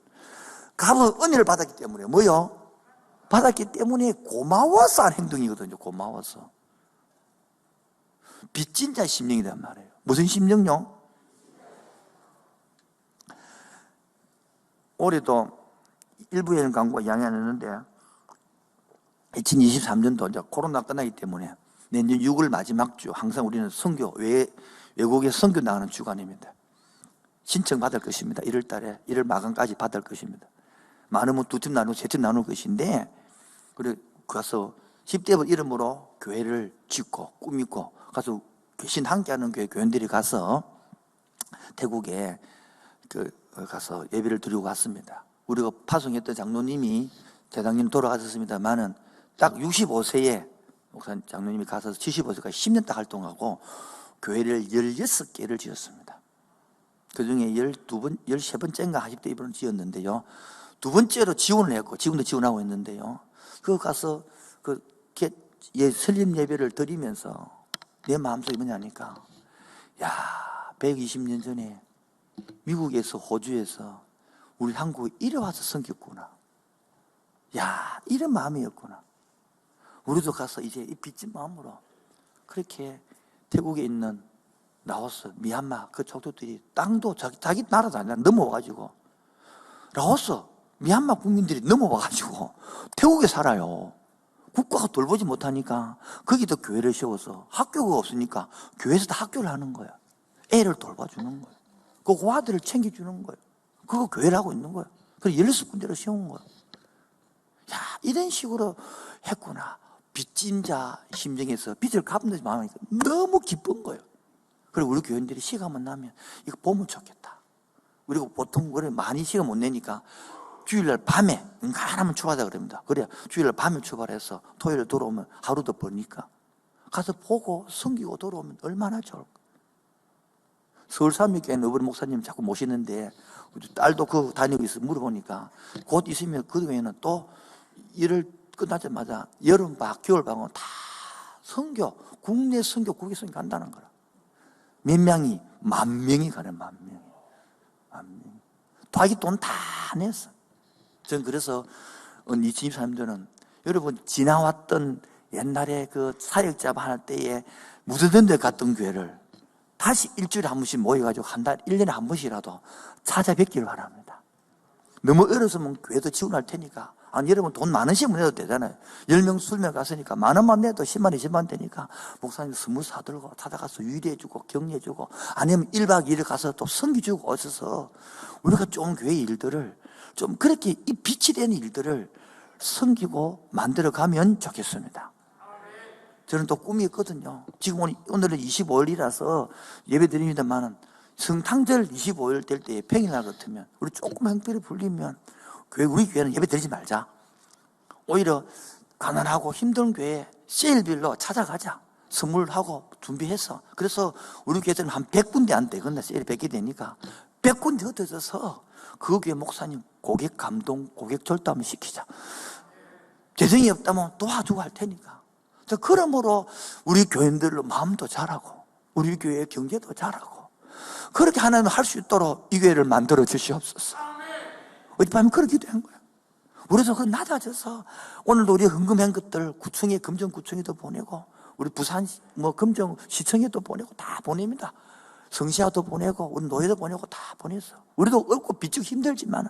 값은 은혜를 받았기 때문에 뭐요? 받았기 때문에 고마워서 한 행동이거든요. 고마워서. 빚진 자 심령이란 말이에요. 무슨 심령요? 올해도 일부 여행 광고가 양해하는데 2023년도 이제 코로나 끝나기 때문에 내년 6월 마지막 주 항상 우리는 선교 외국에 선교 나가는 주간입니다. 신청 받을 것입니다. 1월 달에 1월 마감까지 받을 것입니다. 많으면 2팀 나누고 3팀 나눌 것인데, 그래 가서 10대부 이름으로 교회를 짓고 꾸미고 가서 귀신 함께하는 교인들이 가서 태국에 가서 예배를 드리고 갔습니다. 우리가 파송했던 장로님이 대장님 돌아가셨습니다만은 딱 65세에 목사님 장로님이 가서 75세까지 10년 딱 활동하고 교회를 16개를 지었습니다. 그 중에 13번째인가 40대 이번을 지었는데요. 두 번째로 지원을 했고, 지금도 지원하고 있는데요. 그거 가서 설립 예배를 드리면서 내 마음속에 뭐냐니까, 120년 전에 미국에서, 호주에서 우리 한국에 이래 와서 섬겼구나. 이런 마음이었구나. 우리도 가서 이제 이 빚진 마음으로 그렇게 태국에 있는 라오스, 미얀마 그 족속들이 땅도 자기 나라도 아니라 넘어와가지고, 라오스, 미얀마 국민들이 넘어와가지고 태국에 살아요. 국가가 돌보지 못하니까 거기도 교회를 세워서 학교가 없으니까 교회에서 학교를 하는 거야. 애를 돌봐주는 거야. 그 고아들을 챙겨주는 거야. 그거 교회를 하고 있는 거야. 그래서 16군데를 세운 거야. 이런 식으로 했구나. 빚진 자 심정에서 빚을 갚는 마음이 너무 기쁜 거예요. 그리고 우리 교인들이 시간만 나면 이거 보면 좋겠다. 그리고 보통 그래 많이 시간 못 내니까 주일날 밤에 가라면 출발하자 그럽니다. 그래 주일날 밤에 출발해서 토요일 돌아오면 하루 더 버니까 가서 보고 섬기고 돌아오면 얼마나 좋을까. 서울삼위교회는 어버이 목사님 자꾸 모시는데 우리 딸도 그 다니고 있어 물어보니까 곧 있으면 그 교회는 또 일을 끝나자마자 여름방, 겨울방은 다 선교, 국내 선교, 국외 선교 간다는 거라. 몇 명이? 10,000명이 가네, 10,000명이. 자기 돈 다 냈어. 전 그래서 2023년도는 여러분 지나왔던 옛날에 그 사역자 할 때에 무서던 데 갔던 교회를 다시 일주일에 한 번씩 모여가지고 한 달, 1년에 한 번씩이라도 찾아뵙기를 바랍니다. 너무 어려서면 교회도 지원할 테니까. 여러분 돈 많으시면 내도 되잖아요. 10명, 20명 갔으니까 10,000원 내도 10만, 20만 되니까 목사님 선물 사들고 찾아가서 위로해주고 격려해주고 아니면 1박 2일 가서 또 섬기주고 오셔서 우리가 좀 교회 일들을 좀 그렇게 이 빛이 되는 일들을 섬기고 만들어 가면 좋겠습니다. 저는 또 꿈이 있거든요. 지금 오늘은 25일이라서 예배 드립니다만은 성탄절 25일 될 때에 평일날 같으면 우리 조금 형편이 불리면 우리 교회는 예배 드리지 말자. 오히려 가난하고 힘든 교회 세일빌로 찾아가자. 선물하고 준비해서. 그래서 우리 교회는 한 100군데 안 되겠나, 세일 100개 되니까 100군데 흩어져서 그 교회 목사님 고객 감동, 고객 절도하면 시키자. 재정이 없다면 도와주고 할 테니까. 그러므로 우리 교인들로 마음도 잘하고 우리 교회의 경제도 잘하고 그렇게 하나님은 할 수 있도록 이 교회를 만들어 주시옵소서. 어젯밤에 그렇게 기도한 거야. 그래서 그 낮아져서 오늘도 우리 헌금한 것들 구청에, 금정구청에도 보내고 우리 부산 금정시청에도 보내고 다 보냅니다. 성시아도 보내고 우리 노예도 보내고 다 보냈어. 우리도 어렵고 비축 힘들지만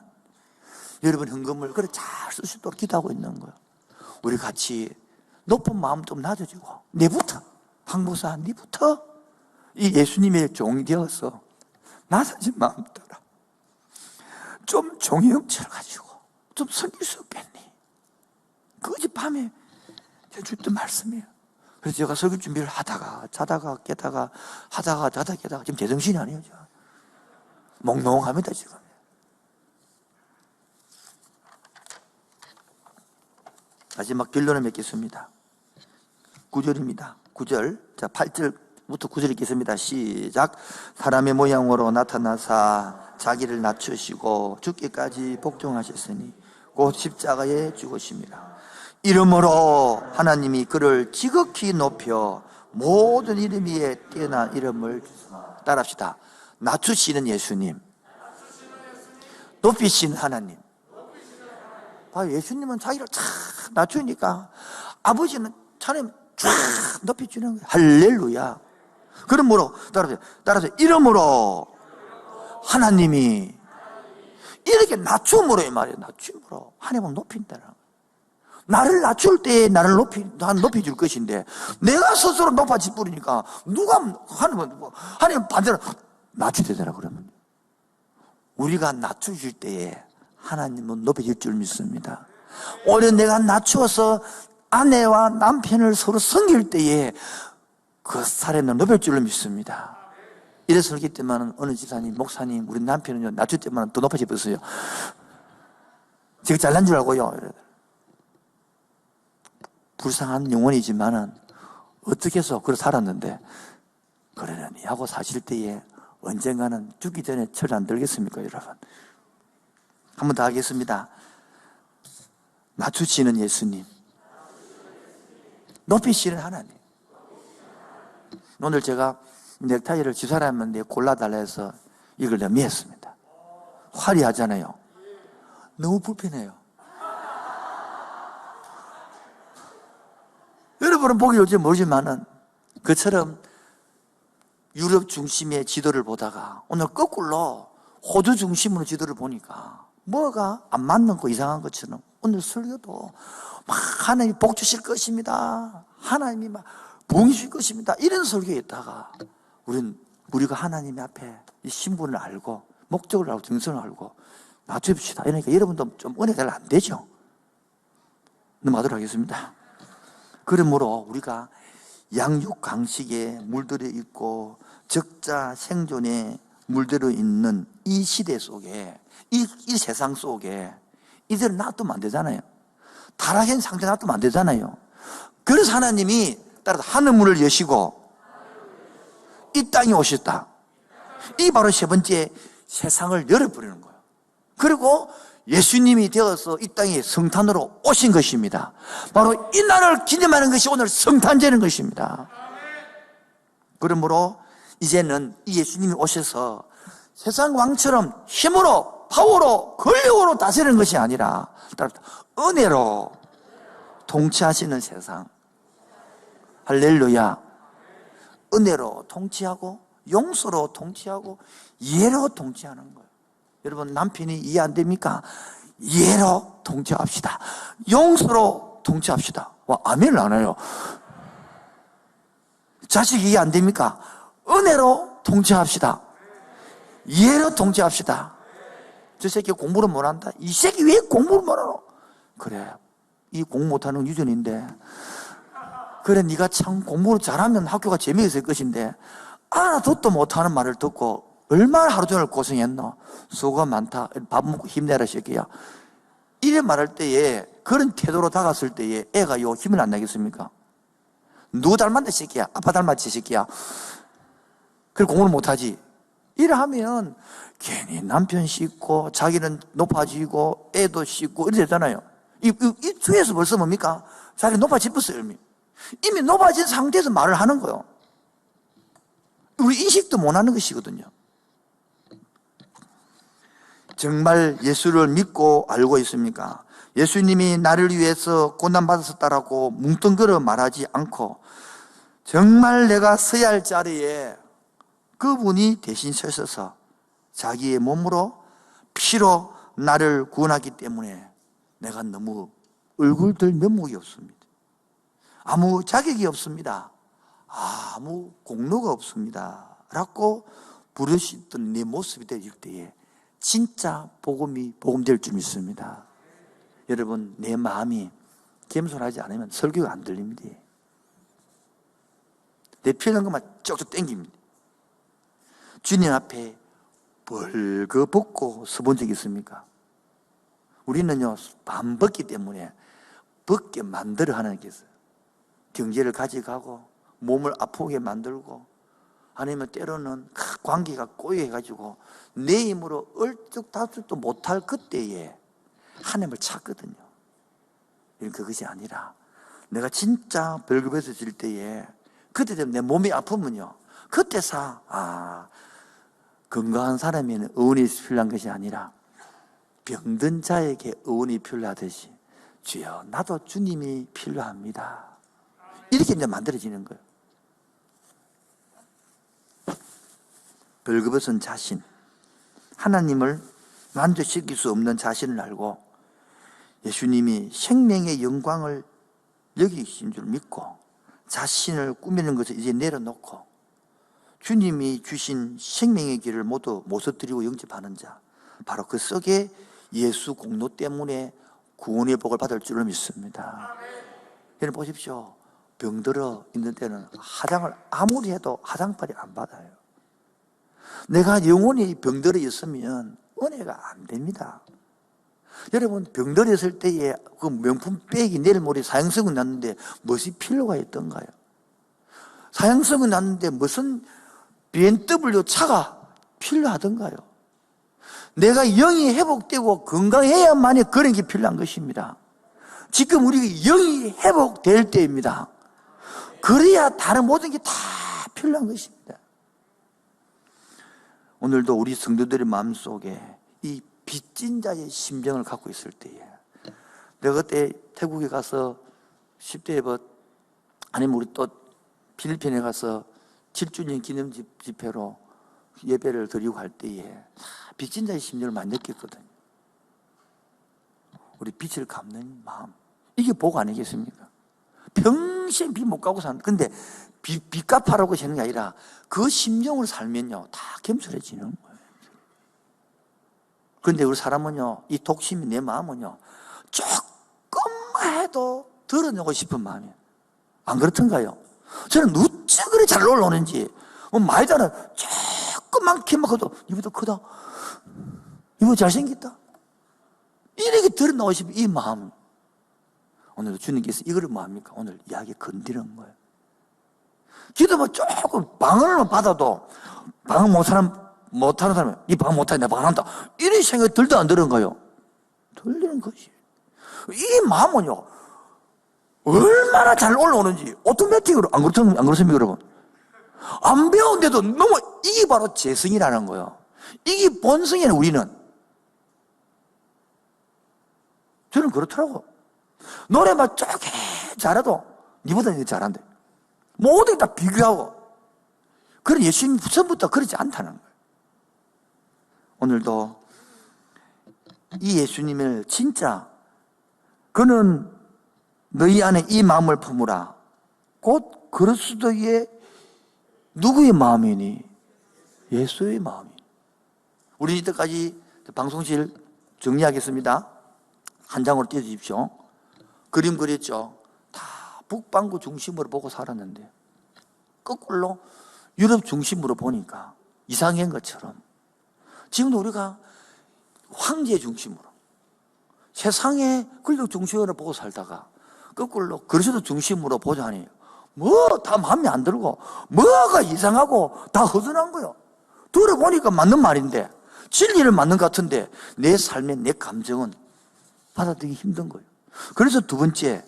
여러분 헌금을 그래 잘 쓸 수 있도록 기도하고 있는 거예요. 우리 같이 높은 마음 좀 낮아지고 내부터 황목사 니부터 이 예수님의 종이 되어서 낮아진 마음 따라 좀 종의 형체를 가지고 좀 섬길 수 없겠니? 그 어젯밤에 제가 주던 말씀이에요. 그래서 제가 설교 준비를 하다가 자다가 깨다가 하다가 자다가 깨다가 지금 제정신이 아니에요. 몽롱합니다 지금. 마지막 결론을 맺겠습니다. 9절입니다. 9절. 자, 8절부터 9절 읽겠습니다. 시작. 사람의 모양으로 나타나사 자기를 낮추시고 죽기까지 복종하셨으니 곧 십자가에 죽으십니다. 이름으로 하나님이 그를 지극히 높여 모든 이름 위에 뛰어난 이름을 따라합시다. 낮추시는 예수님, 높이신 하나님. 예수님은 자기를 쫙 낮추니까 아버지는 차라리 쫙 높여주는 거예요. 할렐루야. 그러므로 따라서 이름으로 하나님이 이렇게 낮춤으로 이 말이에요. 낮춤으로 하나님은 높인다는 거예요. 나를 낮출 때에 나를 높여줄 것인데 내가 스스로 높아질 뿐이니까 누가 하나님 반대로 낮추되더라. 그러면 우리가 낮추실 때에 하나님은 높여질 줄 믿습니다. 오히려 내가 낮추어서 아내와 남편을 서로 섬길 때에 그 사람은 높일 줄을 믿습니다. 이래서 그렇기 때문에 어느 집사님, 목사님, 우리 남편은요 낮출 때만 더 높아져 버렸어요. 제가 잘난 줄 알고요. 불쌍한 영혼이지만은 어떻게 해서 그래 살았는데 그러려니 하고 사실 때에 언젠가는 죽기 전에 철 안 들겠습니까, 여러분? 한 번 더 하겠습니다. 낮추시는 예수님, 높이시는 하나님. 오늘 제가 넥타이를 집사람한테 골라달라 해서 이걸 내가 미했습니다. 화려하잖아요. 너무 불편해요. 여러분은 보기 올지 모르지만은 그처럼 유럽 중심의 지도를 보다가 오늘 거꾸로 호주 중심으로 지도를 보니까 뭐가 안 맞는 거 이상한 것처럼 오늘 설교도 막 하나님이 복 주실 것입니다. 하나님이 막 봉이 주실 것입니다. 이런 설교에다가 우리가 하나님 앞에 이 신분을 알고 목적을 알고 정성을 알고 낮춰봅시다. 그러니까 여러분도 좀 은혜가 잘 안 되죠? 넘어가도록 하겠습니다. 그러므로 우리가 양육 강식에 물들어 있고 적자 생존에 물들어 있는 이 시대 속에 이 세상 속에 이들을 놔두면 안 되잖아요. 타락한 상태 놔두면 안 되잖아요. 그래서 하나님이 따라서 하늘문을 여시고 이 땅에 오셨다. 이 바로 세 번째 세상을 열어버리는 거예요. 그리고 예수님이 되어서 이 땅에 성탄으로 오신 것입니다. 바로 이 날을 기념하는 것이 오늘 성탄절인 것입니다. 그러므로 이제는 이 예수님이 오셔서 세상 왕처럼 힘으로 파워로 권력으로 다스리는 것이 아니라 은혜로 통치하시는 세상. 할렐루야. 은혜로 통치하고 용서로 통치하고 이해로 통치하는 거예요. 여러분 남편이 이해 안 됩니까? 이해로 통치합시다. 용서로 통치합시다. 와, 아멘을 안 해요. 자식이 이해 안 됩니까? 은혜로 통치합시다. 이해로 통치합시다. 저 새끼 공부를 못한다. 이 새끼 왜 공부를 못하노? 그래, 이 공부 못하는 유전인데 그래 네가 참 공부를 잘하면 학교가 재미있을 것인데 하나 듣도 못하는 말을 듣고 얼마나 하루 종일 고생했노. 수고가 많다. 밥 먹고 힘내라 새끼야. 이래 말할 때에, 그런 태도로 다가설 때에 애가 요 힘을 안 내겠습니까? 누구 닮았다 새끼야. 아빠 닮았지 새끼야. 그래 공부를 못하지. 이래 하면 괜히 남편 씻고 자기는 높아지고 애도 씻고 이래 되잖아요. 이 주에서 벌써 뭡니까? 자기 높아집었어요. 이미 높아진 상태에서 말을 하는 거예요. 우리 인식도 못하는 것이거든요. 정말 예수를 믿고 알고 있습니까? 예수님이 나를 위해서 고난받았었다라고 뭉뚱그려 말하지 않고 정말 내가 서야 할 자리에 그분이 대신 서셔서 자기의 몸으로 피로 나를 구원하기 때문에 내가 너무 얼굴 들 면목이 없습니다. 아무 자격이 없습니다. 아무 공로가 없습니다 라고 부르시던 내 모습이 될 때에 진짜 복음될 줄 믿습니다. 여러분, 내 마음이 겸손하지 않으면 설교가 안 들립니다. 내 편한 것만 쭉쭉 땡깁니다. 주님 앞에 벌거벗고 서본 적 있습니까? 우리는요, 안 벗기 때문에 벗게 만들어 하는 게 있어요. 경제를 가져가고 몸을 아프게 만들고 아니면 때로는 관계가 꼬여가지고 내 힘으로 얼죽다죽도 못할 그때에 하나님을 찾거든요. 그것이 아니라 내가 진짜 벌거벗어질 때에 그때 되면 내 몸이 아프면요, 그때서 건강한 사람에는 의원이 필요한 것이 아니라 병든 자에게 의원이 필요하듯이 주여 나도 주님이 필요합니다. 이렇게 이제 만들어지는 거예요. 벌거벗은 자신, 하나님을 만족시킬 수 없는 자신을 알고 예수님이 생명의 영광을 여기신 줄 믿고 자신을 꾸미는 것을 이제 내려놓고 주님이 주신 생명의 길을 모두 모서드리고 영접하는 자, 바로 그 속에 예수 공로 때문에 구원의 복을 받을 줄을 믿습니다. 여러분 보십시오. 병들어 있는 때는 화장을 아무리 해도 화장빨이 안 받아요. 내가 영원히 병들어 있으면 은혜가 안 됩니다. 여러분, 병들어 있을 때에 그 명품 백이 내일 모레 사형성은 났는데 무엇이 필요가 있던가요? 사형성은 났는데 무슨 BMW 차가 필요하던가요? 내가 영이 회복되고 건강해야만이 그런 게 필요한 것입니다. 지금 우리 영이 회복될 때입니다. 그래야 다른 모든 게 다 필요한 것입니다. 오늘도 우리 성도들의 마음속에 이 빚진 자의 심정을 갖고 있을 때에, 내가 그때 태국에 가서 10대 예벗, 아니면 우리 또 필리핀에 가서 7주년 기념 집회로 예배를 드리고 갈 때에 빚진 자의 심정을 많이 느꼈거든요. 우리 빚을 갚는 마음, 이게 복 아니겠습니까? 평생 빚 못 갚고 사는, 근데 빚 갚아라고 하는 게 아니라 그 심정으로 살면요 다 겸손해지는 거예요. 그런데 우리 사람은요, 이 독심이, 내 마음은요 조금만 해도 드러내고 싶은 마음이에요. 안 그렇던가요? 저는 어찌 그리 잘 올라오는지, 말자는 조금만 키만 커도 이보다 크다, 이거 잘생겼다, 이렇게 드러나고 싶은 이 마음, 오늘 주님께서 이거를 뭐합니까? 오늘 이야기 건드리는 거예요. 기도만 조금 방언을 받아도 방언 못하는 사람이 이 방언 못하니 내가 방언한다, 이런 생각이 들도 안 드는 거예요. 들리는 것이, 이 마음은요 얼마나 잘 올라오는지 오토매틱으로, 안 그렇습니까 여러분? 안 배운데도 너무, 이게 바로 재성이라는 거예요. 이게 본성이에요. 우리는, 저는 그렇더라고. 노래만 쪼개 잘해도 니보다 니 잘한대. 모든 게 다 비교하고. 그런 예수님 처음부터 그러지 않다는 거예요. 오늘도 이 예수님을 진짜, 그는 너희 안에 이 마음을 품으라. 곧 그리스도의 누구의 마음이니? 예수의 마음이니. 우리 이때까지 방송실 정리하겠습니다. 한 장으로 띄워주십시오. 그림 그렸죠? 다 북반구 중심으로 보고 살았는데 거꾸로 유럽 중심으로 보니까 이상한 것처럼 지금도 우리가 황제 중심으로 세상의 권력 중심으로 보고 살다가 거꾸로 그리스도 중심으로 보자니 뭐 다 마음에 안 들고 뭐가 이상하고 다 허전한 거요. 들어보니까 맞는 말인데 진리를 맞는 것 같은데 내 삶의 내 감정은 받아들이기 힘든 거예요. 그래서 두 번째,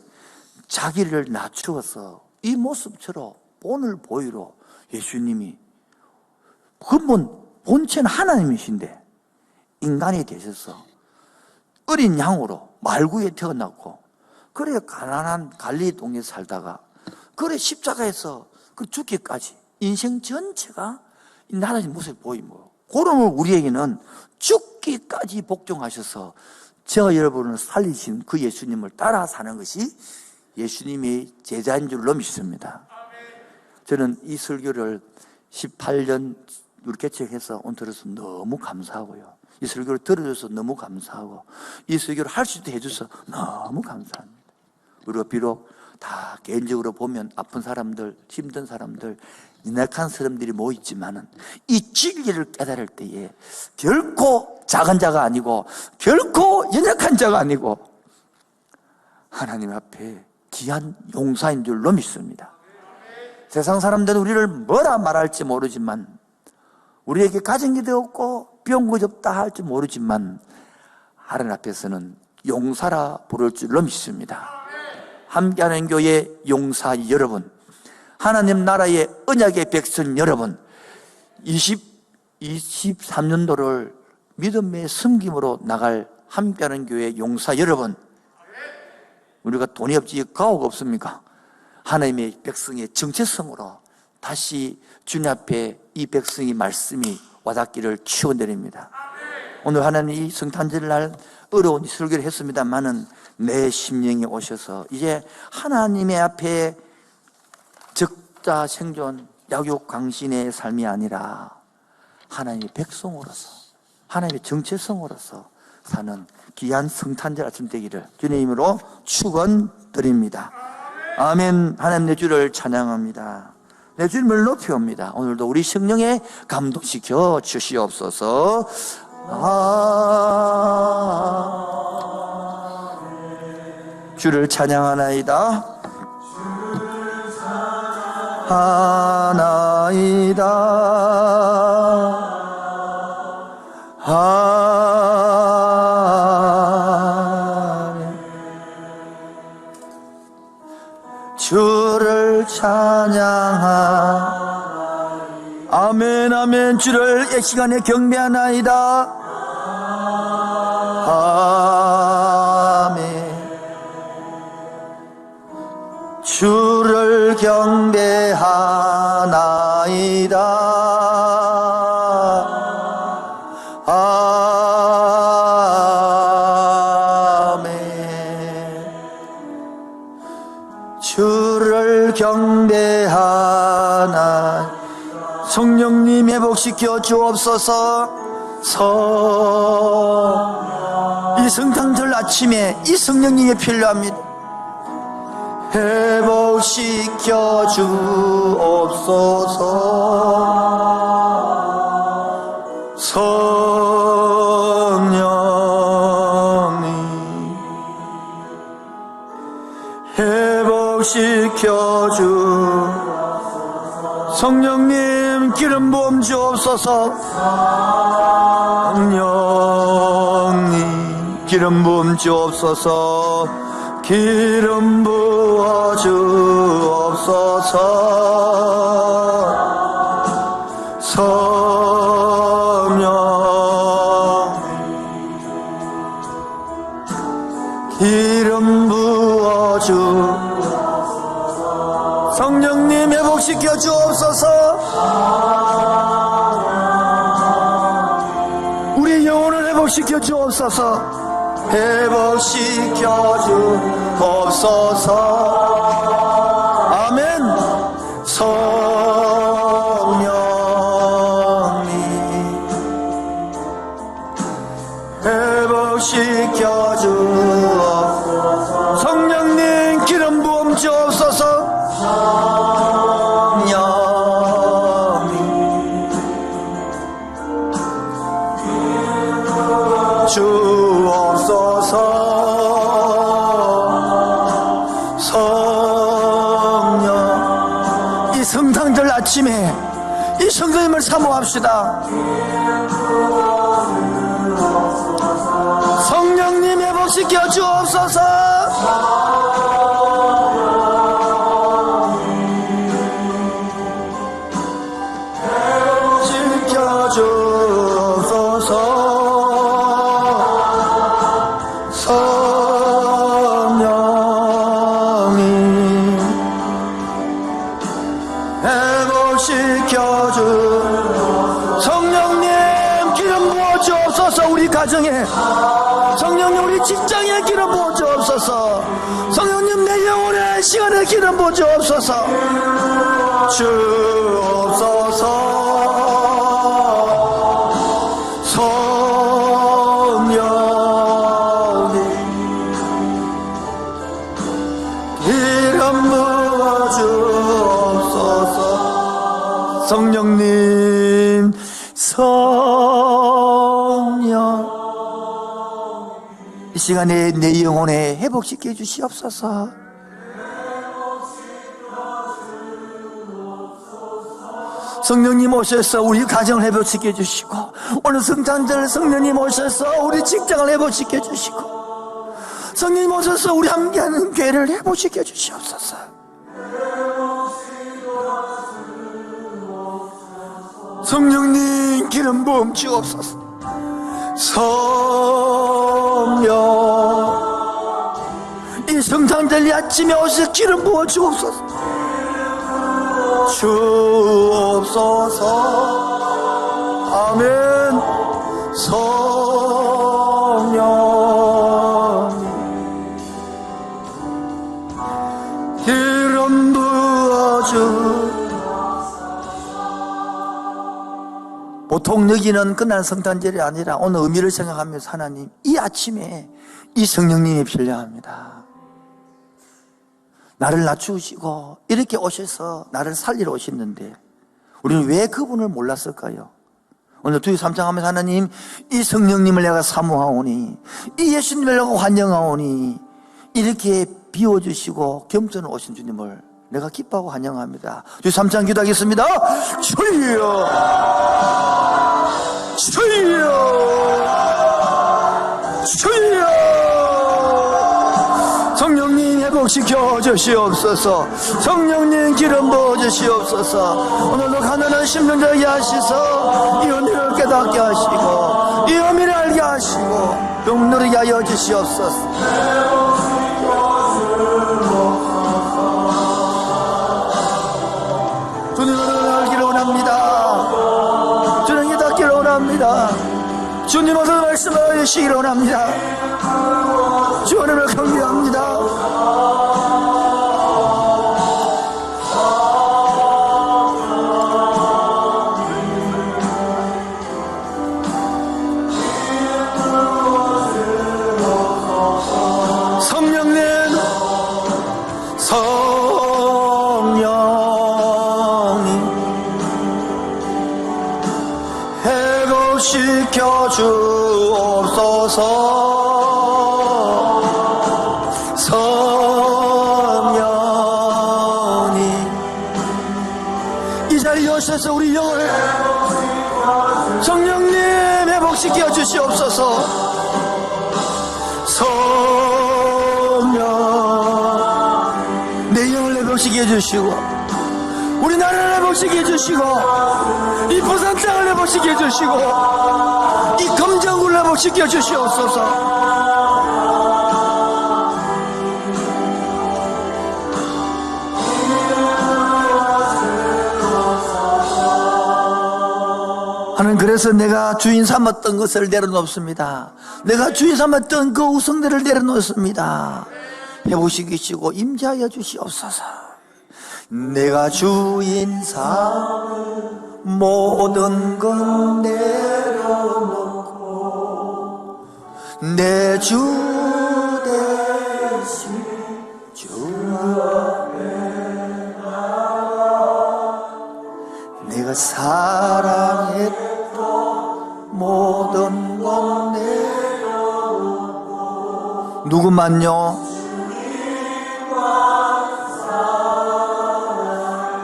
자기를 낮추어서 이 모습처럼 본을 보이로 예수님이 근본 본체는 하나님이신데 인간이 되셔서 어린 양으로 말구에 태어났고 그래 가난한 갈릴리 동네에 살다가 그래 십자가에서 그 죽기까지 인생 전체가 이 나라의 모습을 보이고 그러면 우리에게는 죽기까지 복종하셔서 저 여러분을 살리신 그 예수님을 따라 사는 것이 예수님의 제자인 줄로 믿습니다. 저는 이 설교를 18년 개척해서 오늘 들어서 너무 감사하고요. 이 설교를 들어줘서 너무 감사하고 이 설교를 할 수 있게 해줘서 너무 감사합니다. 우리가 비록 다 개인적으로 보면 아픈 사람들, 힘든 사람들, 연약한 사람들이 모이지만은 이 진리를 깨달을 때에 결코 작은 자가 아니고 결코 연약한 자가 아니고 하나님 앞에 귀한 용사인 줄로 믿습니다. 세상 사람들은 우리를 뭐라 말할지 모르지만 우리에게 가진 게 없고 비운 것이 없다 할지 모르지만 하나님 앞에서는 용사라 부를 줄로 믿습니다. 함께하는 교회 용사 여러분, 하나님 나라의 언약의 백성 여러분, 23년도를 믿음의 섬김으로 나갈 함께하는 교회 용사 여러분, 우리가 돈이 없지 가오가 없습니까? 하나님의 백성의 정체성으로 다시 주님 앞에 이 백성의 말씀이 와닿기를 축원드립니다. 오늘 하나님 이 성탄절 날 어려운 설교를 했습니다만은 내 심령에 오셔서 이제 하나님의 앞에 적자 생존 약육 강신의 삶이 아니라 하나님의 백성으로서 하나님의 정체성으로서 사는 귀한 성탄절 아침 되기를 주님의 이름으로 축원드립니다. 아멘. 하나님 내 주를 찬양합니다. 내 주님을 높이옵니다. 오늘도 우리 성령에 감동시켜 주시옵소서. 주를 찬양하나이다. 하나이다. 주를 찬양하. 아멘 아멘. 주를 이 시간에 경배하나이다. 아멘. 주를 경배하나이다. 아멘. 주를 경배하나. 성령님 회복시켜 주옵소서. 이 성탄절 아침에 이 성령님이 필요합니다. 회복시켜 주옵소서. 성령님 회복시켜 성령님 기름 부음 주옵소서. 성령님 기름 부음 주옵소서. 기름 부어 주옵소서. 성령님 기름 부어 성령님 회복시켜 주옵소서. 우리 영혼을 회복시켜 주옵소서. 회복시켜 주옵소서. 아멘. 성령님 회복시켜 주옵소서. 성령님 기름 부음 주옵소서. 주옵소서. 성령, 이 성탄절 아침에 이 성령님을 사모합시다. 성령님 회복시켜 주옵소서. 시켜 주옵소서. 성령님 회복시켜 주. 성령님 기름 부어 주옵소서. 우리 가정에, 성령님 우리 직장에 기름 부어 주옵소서. 성령님 내 영혼의 시간에 기름 부어 주옵소서. 주옵소서. 성령님 기름 부어 주옵소서. 성령님, 성령 이 시간에 내 영혼에 회복시켜 주시옵소서. 성령님 오셔서 우리 가정을 회복시켜 주시고, 오늘 성탄절 성령님 오셔서 우리 직장을 회복시켜 주시고, 성령님 오셔서 우리 함께하는 교회를 회복시켜 주시옵소서. 성령님 기름 부음 주옵소서. 성령 이 성탄절 아침에 오셔서 기름 부어 주옵소서. 주옵소서. 아멘. 성령 기름 부어 주. 보통 여기는 끝난 성탄절이 아니라 오늘 의미를 생각하면서 하나님, 이 아침에 이 성령님이 필요합니다. 나를 낮추시고 이렇게 오셔서 나를 살리러 오셨는데 우리는 왜 그분을 몰랐을까요? 오늘 주의 삼창하면서 하나님, 이 성령님을 내가 사모하오니, 이 예수님을 내가 환영하오니, 이렇게 비워주시고 겸손을 오신 주님을 내가 기뻐하고 환영합니다. 주의 삼창 기도하겠습니다. 주여, 주여, 주여. 성령님 회복시켜 주시옵소서. 성령님 기름 부어 주시옵소서. 오늘도 가난한 심령되게 하시소. 이 의미를 깨닫게 하시고 이 의미를 알게 하시고 용누리게 하여 주시옵소서. 주님을 알기를 원합니다. 주님이 닿기를 원합니다. 주님 어서 말씀을 주시기를 원합니다. 주님을 경배합니다. 성령님, 성령님 회복시켜 주옵소서. 오셔서 우리 영을 성령님 회복시켜 주시옵소서. 성령 내 영을 회복시켜 주시고 우리 나라를 회복시켜 주시고 이 부산 땅을 회복시켜 주시고 이 검정굴을 회복시켜 주시옵소서. 하는 그래서 내가 주인 삼았던 것을 내려놓습니다. 내가 주인 삼았던 그 우성들을 내려놓습니다. 회복시키시고 임재하여 주시옵소서. 내가 주인 삼은 모든 건 내려놓고 내 주 대신 주 내가 사랑했던 모든 건 내려놓고 누구만요?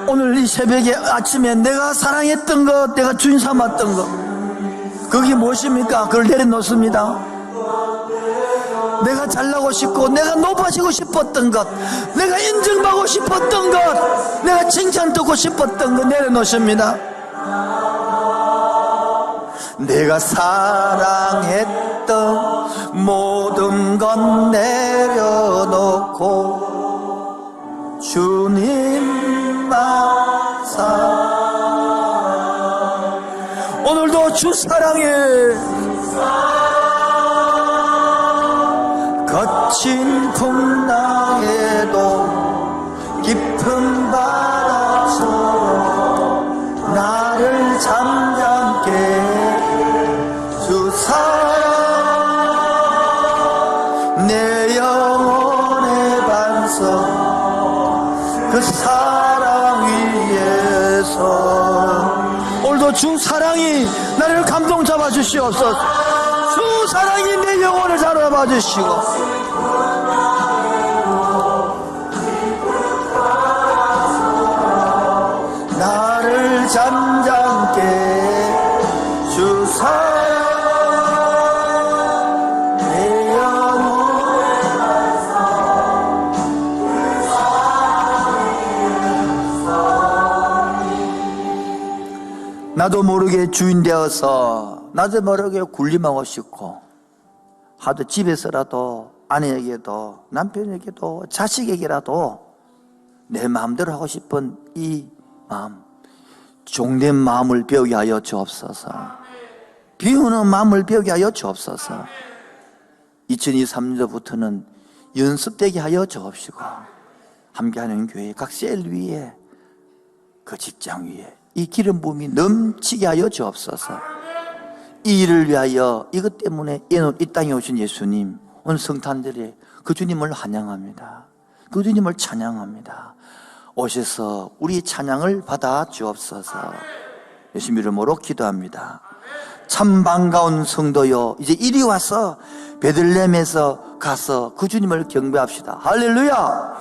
오늘 이 새벽에 아침에 내가 사랑했던 것, 내가 주인 삼았던 것, 그게 무엇입니까? 그걸 내려놓습니다. 내가 잘나고 싶고 내가 높아지고 싶었던 것, 내가 인정받고 싶었던 것, 내가 칭찬 듣고 싶었던 것 내려놓습니다. 내가 사랑했던 모든 것 내려놓고 주님만 사랑. 오늘도 주 사랑해. 거친 풍랑에도 깊은 바다처럼 나를 잠잠게 주 사랑 내 영혼의 반석 그 사랑 위에서 오늘도 주 사랑이 나를 감동 잡아 주시옵소서. 주 사랑이 내 영혼을 잡아 주시고 나를 잠잠게 주 사랑 내 영혼의 반석. 나도 모르게 주인 되어서 나도 모르게 군림하고 싶고 하도 집에서라도 아내에게도 남편에게도 자식에게라도 내 마음대로 하고 싶은 이 마음, 종된 마음을 배우게 하여 주옵소서. 비우는 마음을 배우게 하여 주옵소서. 2023년도부터는 연습되게 하여 주옵시고 함께하는 교회 각 셀 위에 그 직장 위에 이 기름 부음이 넘치게 하여 주옵소서. 이 일을 위하여 이것 때문에 이 땅에 오신 예수님, 오늘 성탄절에 그 주님을 환영합니다. 그 주님을 찬양합니다. 오셔서 우리 찬양을 받아 주옵소서. 예수님 이름으로 기도합니다. 참 반가운 성도요, 이제 이리 와서 베들레헴에서 가서 그 주님을 경배합시다. 할렐루야.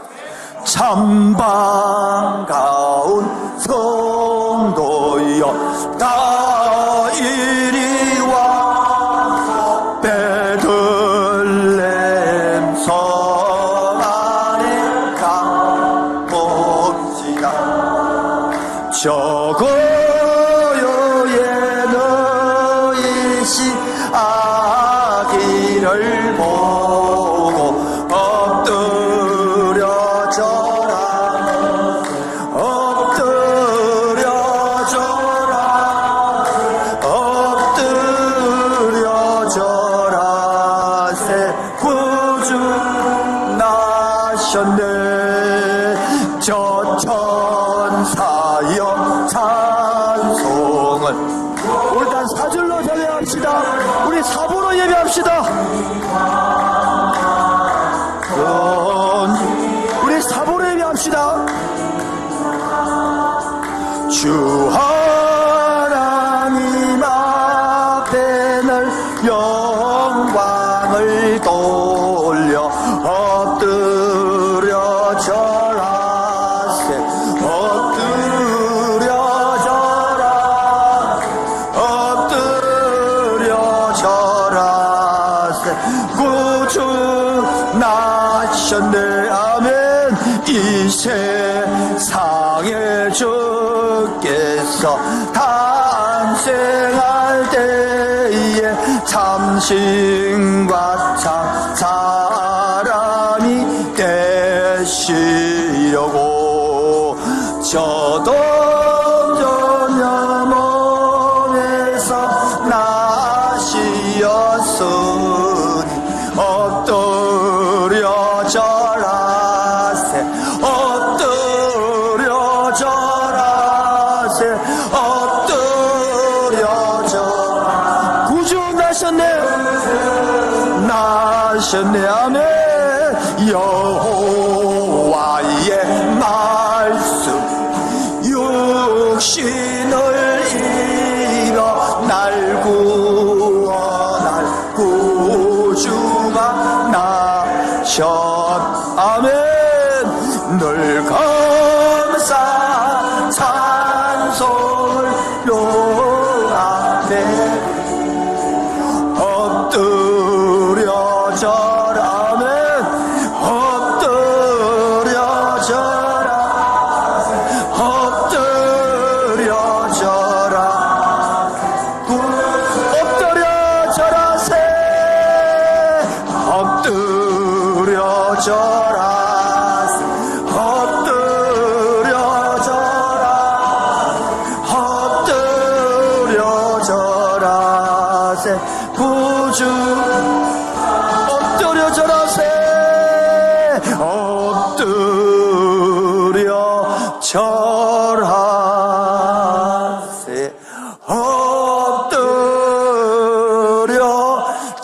참 반가운 성도여 다 이리 와 베들레헴 성 안에 가봅시다. 저 고요에 너희 시 아기를 보고 저 천사여 찬송을 일단 사절로 예배합시다. 우리 사부로 예배합시다. 우리 사부로 예배합시다. 주 하나님 앞에 늘 영광을 돌려 엎드려 절하세 엎드려 절하세 구주 나셨네. 아멘. 이 세상에 주께서 탄생할 때에 참신과 참 사람이 되시려고 저도 전혀 몸에서 나시었으니 엎드려 절하세 엎드려 절하세 엎드려 절하세 구주 나셨네. 나셨네. 아멘. 여호와의 말씀 육신을 입어 날 구원할 구주가 아멘. 늘 감사 찬송을 요 앞에 엎드려 절하면 엎드려 절하 엎드려 절하 엎드려 절하세 엎드려 절하 엎드려 절하 엎드려 절하세 구주 엎드려 절하세 엎드려 절하세 엎드려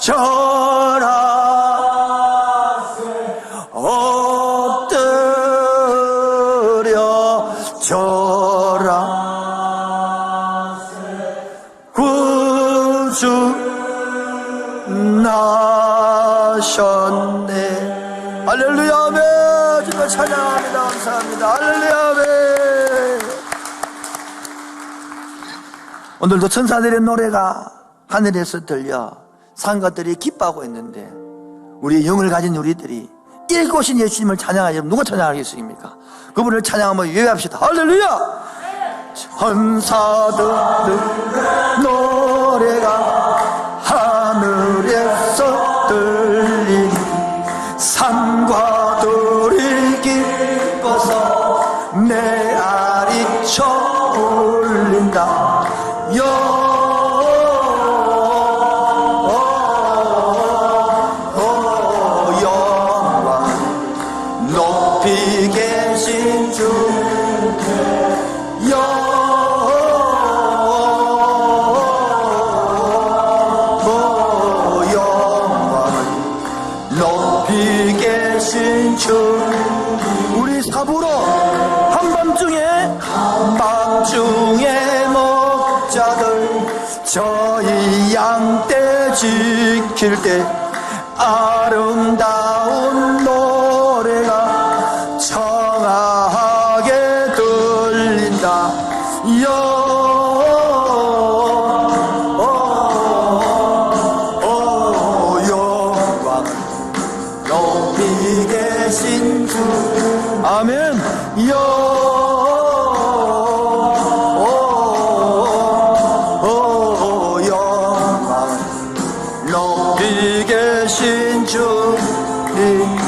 절하세 엎드려 절하세 구주 나셨네. 할렐루야 아멘. 주님을 찬양합니다. 감사합니다. 할렐루야 아멘. 오늘도 천사들의 노래가 하늘에서 들려 산것들이 기뻐하고 있는데 우리의 영을 가진 우리들이 일곱신 예수님을 찬양하려면 누가 찬양하겠습니까? 그분을 찬양하며 예배합시다. 할렐루야. 천사들의 노래가 하늘에서 들리니 산과들이 기뻐서 내 아리쳐 울린다. 영광 높이 계신 주께 높이 계신 주 우리 사부로 한밤중에 목자들 저희 양떼 지킬 때 아름다운 노래가 청하게 들린다. 영광 높이 계신 주 아멘. 영광 높이 계신 주님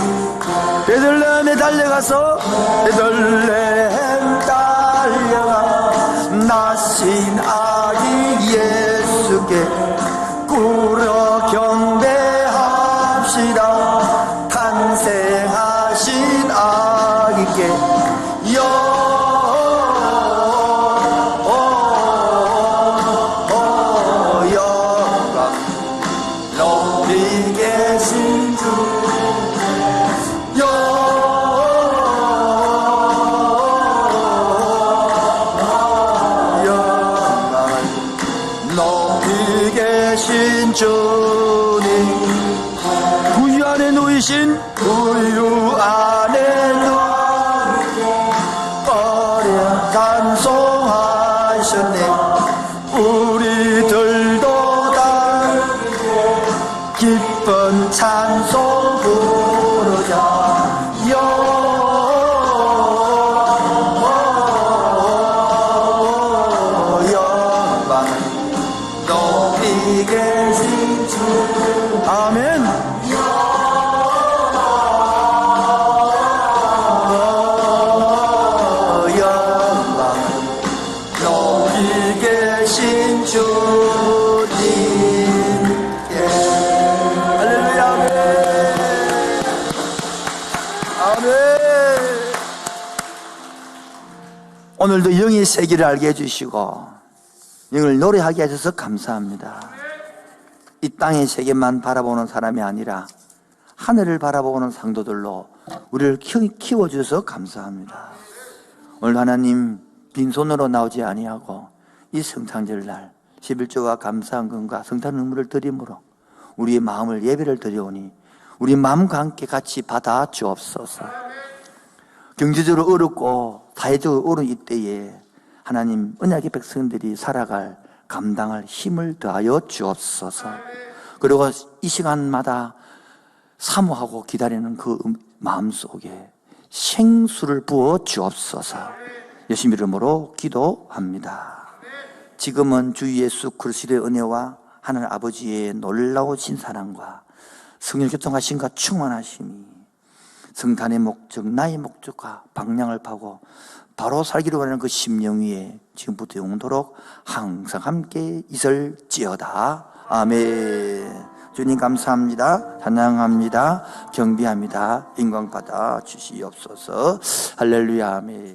베들레헴에 달려가서 베들레헴 달려가 나신 아기 예수께 꿇어 경배합시다. 탄생하신 아기께 영광 높이 계신 주 영광 높이 계신 주님 구유 안에 누이신 구유 안에 어려 찬송하셨네. 우리들도 다 기쁜 찬송 부르자. 영광 높이 계신 주 아멘. 영광 높이 계신 주님께 할렐루야 아멘. 아멘. 오늘도 영의 세계를 알게 해주시고 영을 노래하게 하셔서 감사합니다. 이 땅의 세계만 바라보는 사람이 아니라 하늘을 바라보는 상도들로 우리를 키워주셔서 감사합니다. 오늘 하나님 빈손으로 나오지 아니하고 이 성탄절날 11조와 감사한 건과 성탄 의무를 드림으로 우리의 마음을 예배를 드려오니 우리 마음과 함께 같이 받아 주옵소서. 경제적으로 어렵고 사회적으로 어려운 이때에 하나님 언약의 백성들이 살아갈 감당할 힘을 더하여 주옵소서. 그리고 이 시간마다 사모하고 기다리는 그 마음속에 생수를 부어 주옵소서. 예수 이름으로 기도합니다. 지금은 주 예수 그리스도의 은혜와 하나님 아버지의 놀라우신 사랑과 성령 교통하심과 충만하심이 성탄의 목적, 나의 목적과 방향을 파고 바로 살기로 하는 그 심령 위에 지금부터 영원토록 항상 함께 있을지어다. 아멘. 주님 감사합니다. 찬양합니다. 경배합니다. 인광 받아 주시옵소서. 할렐루야. 아멘.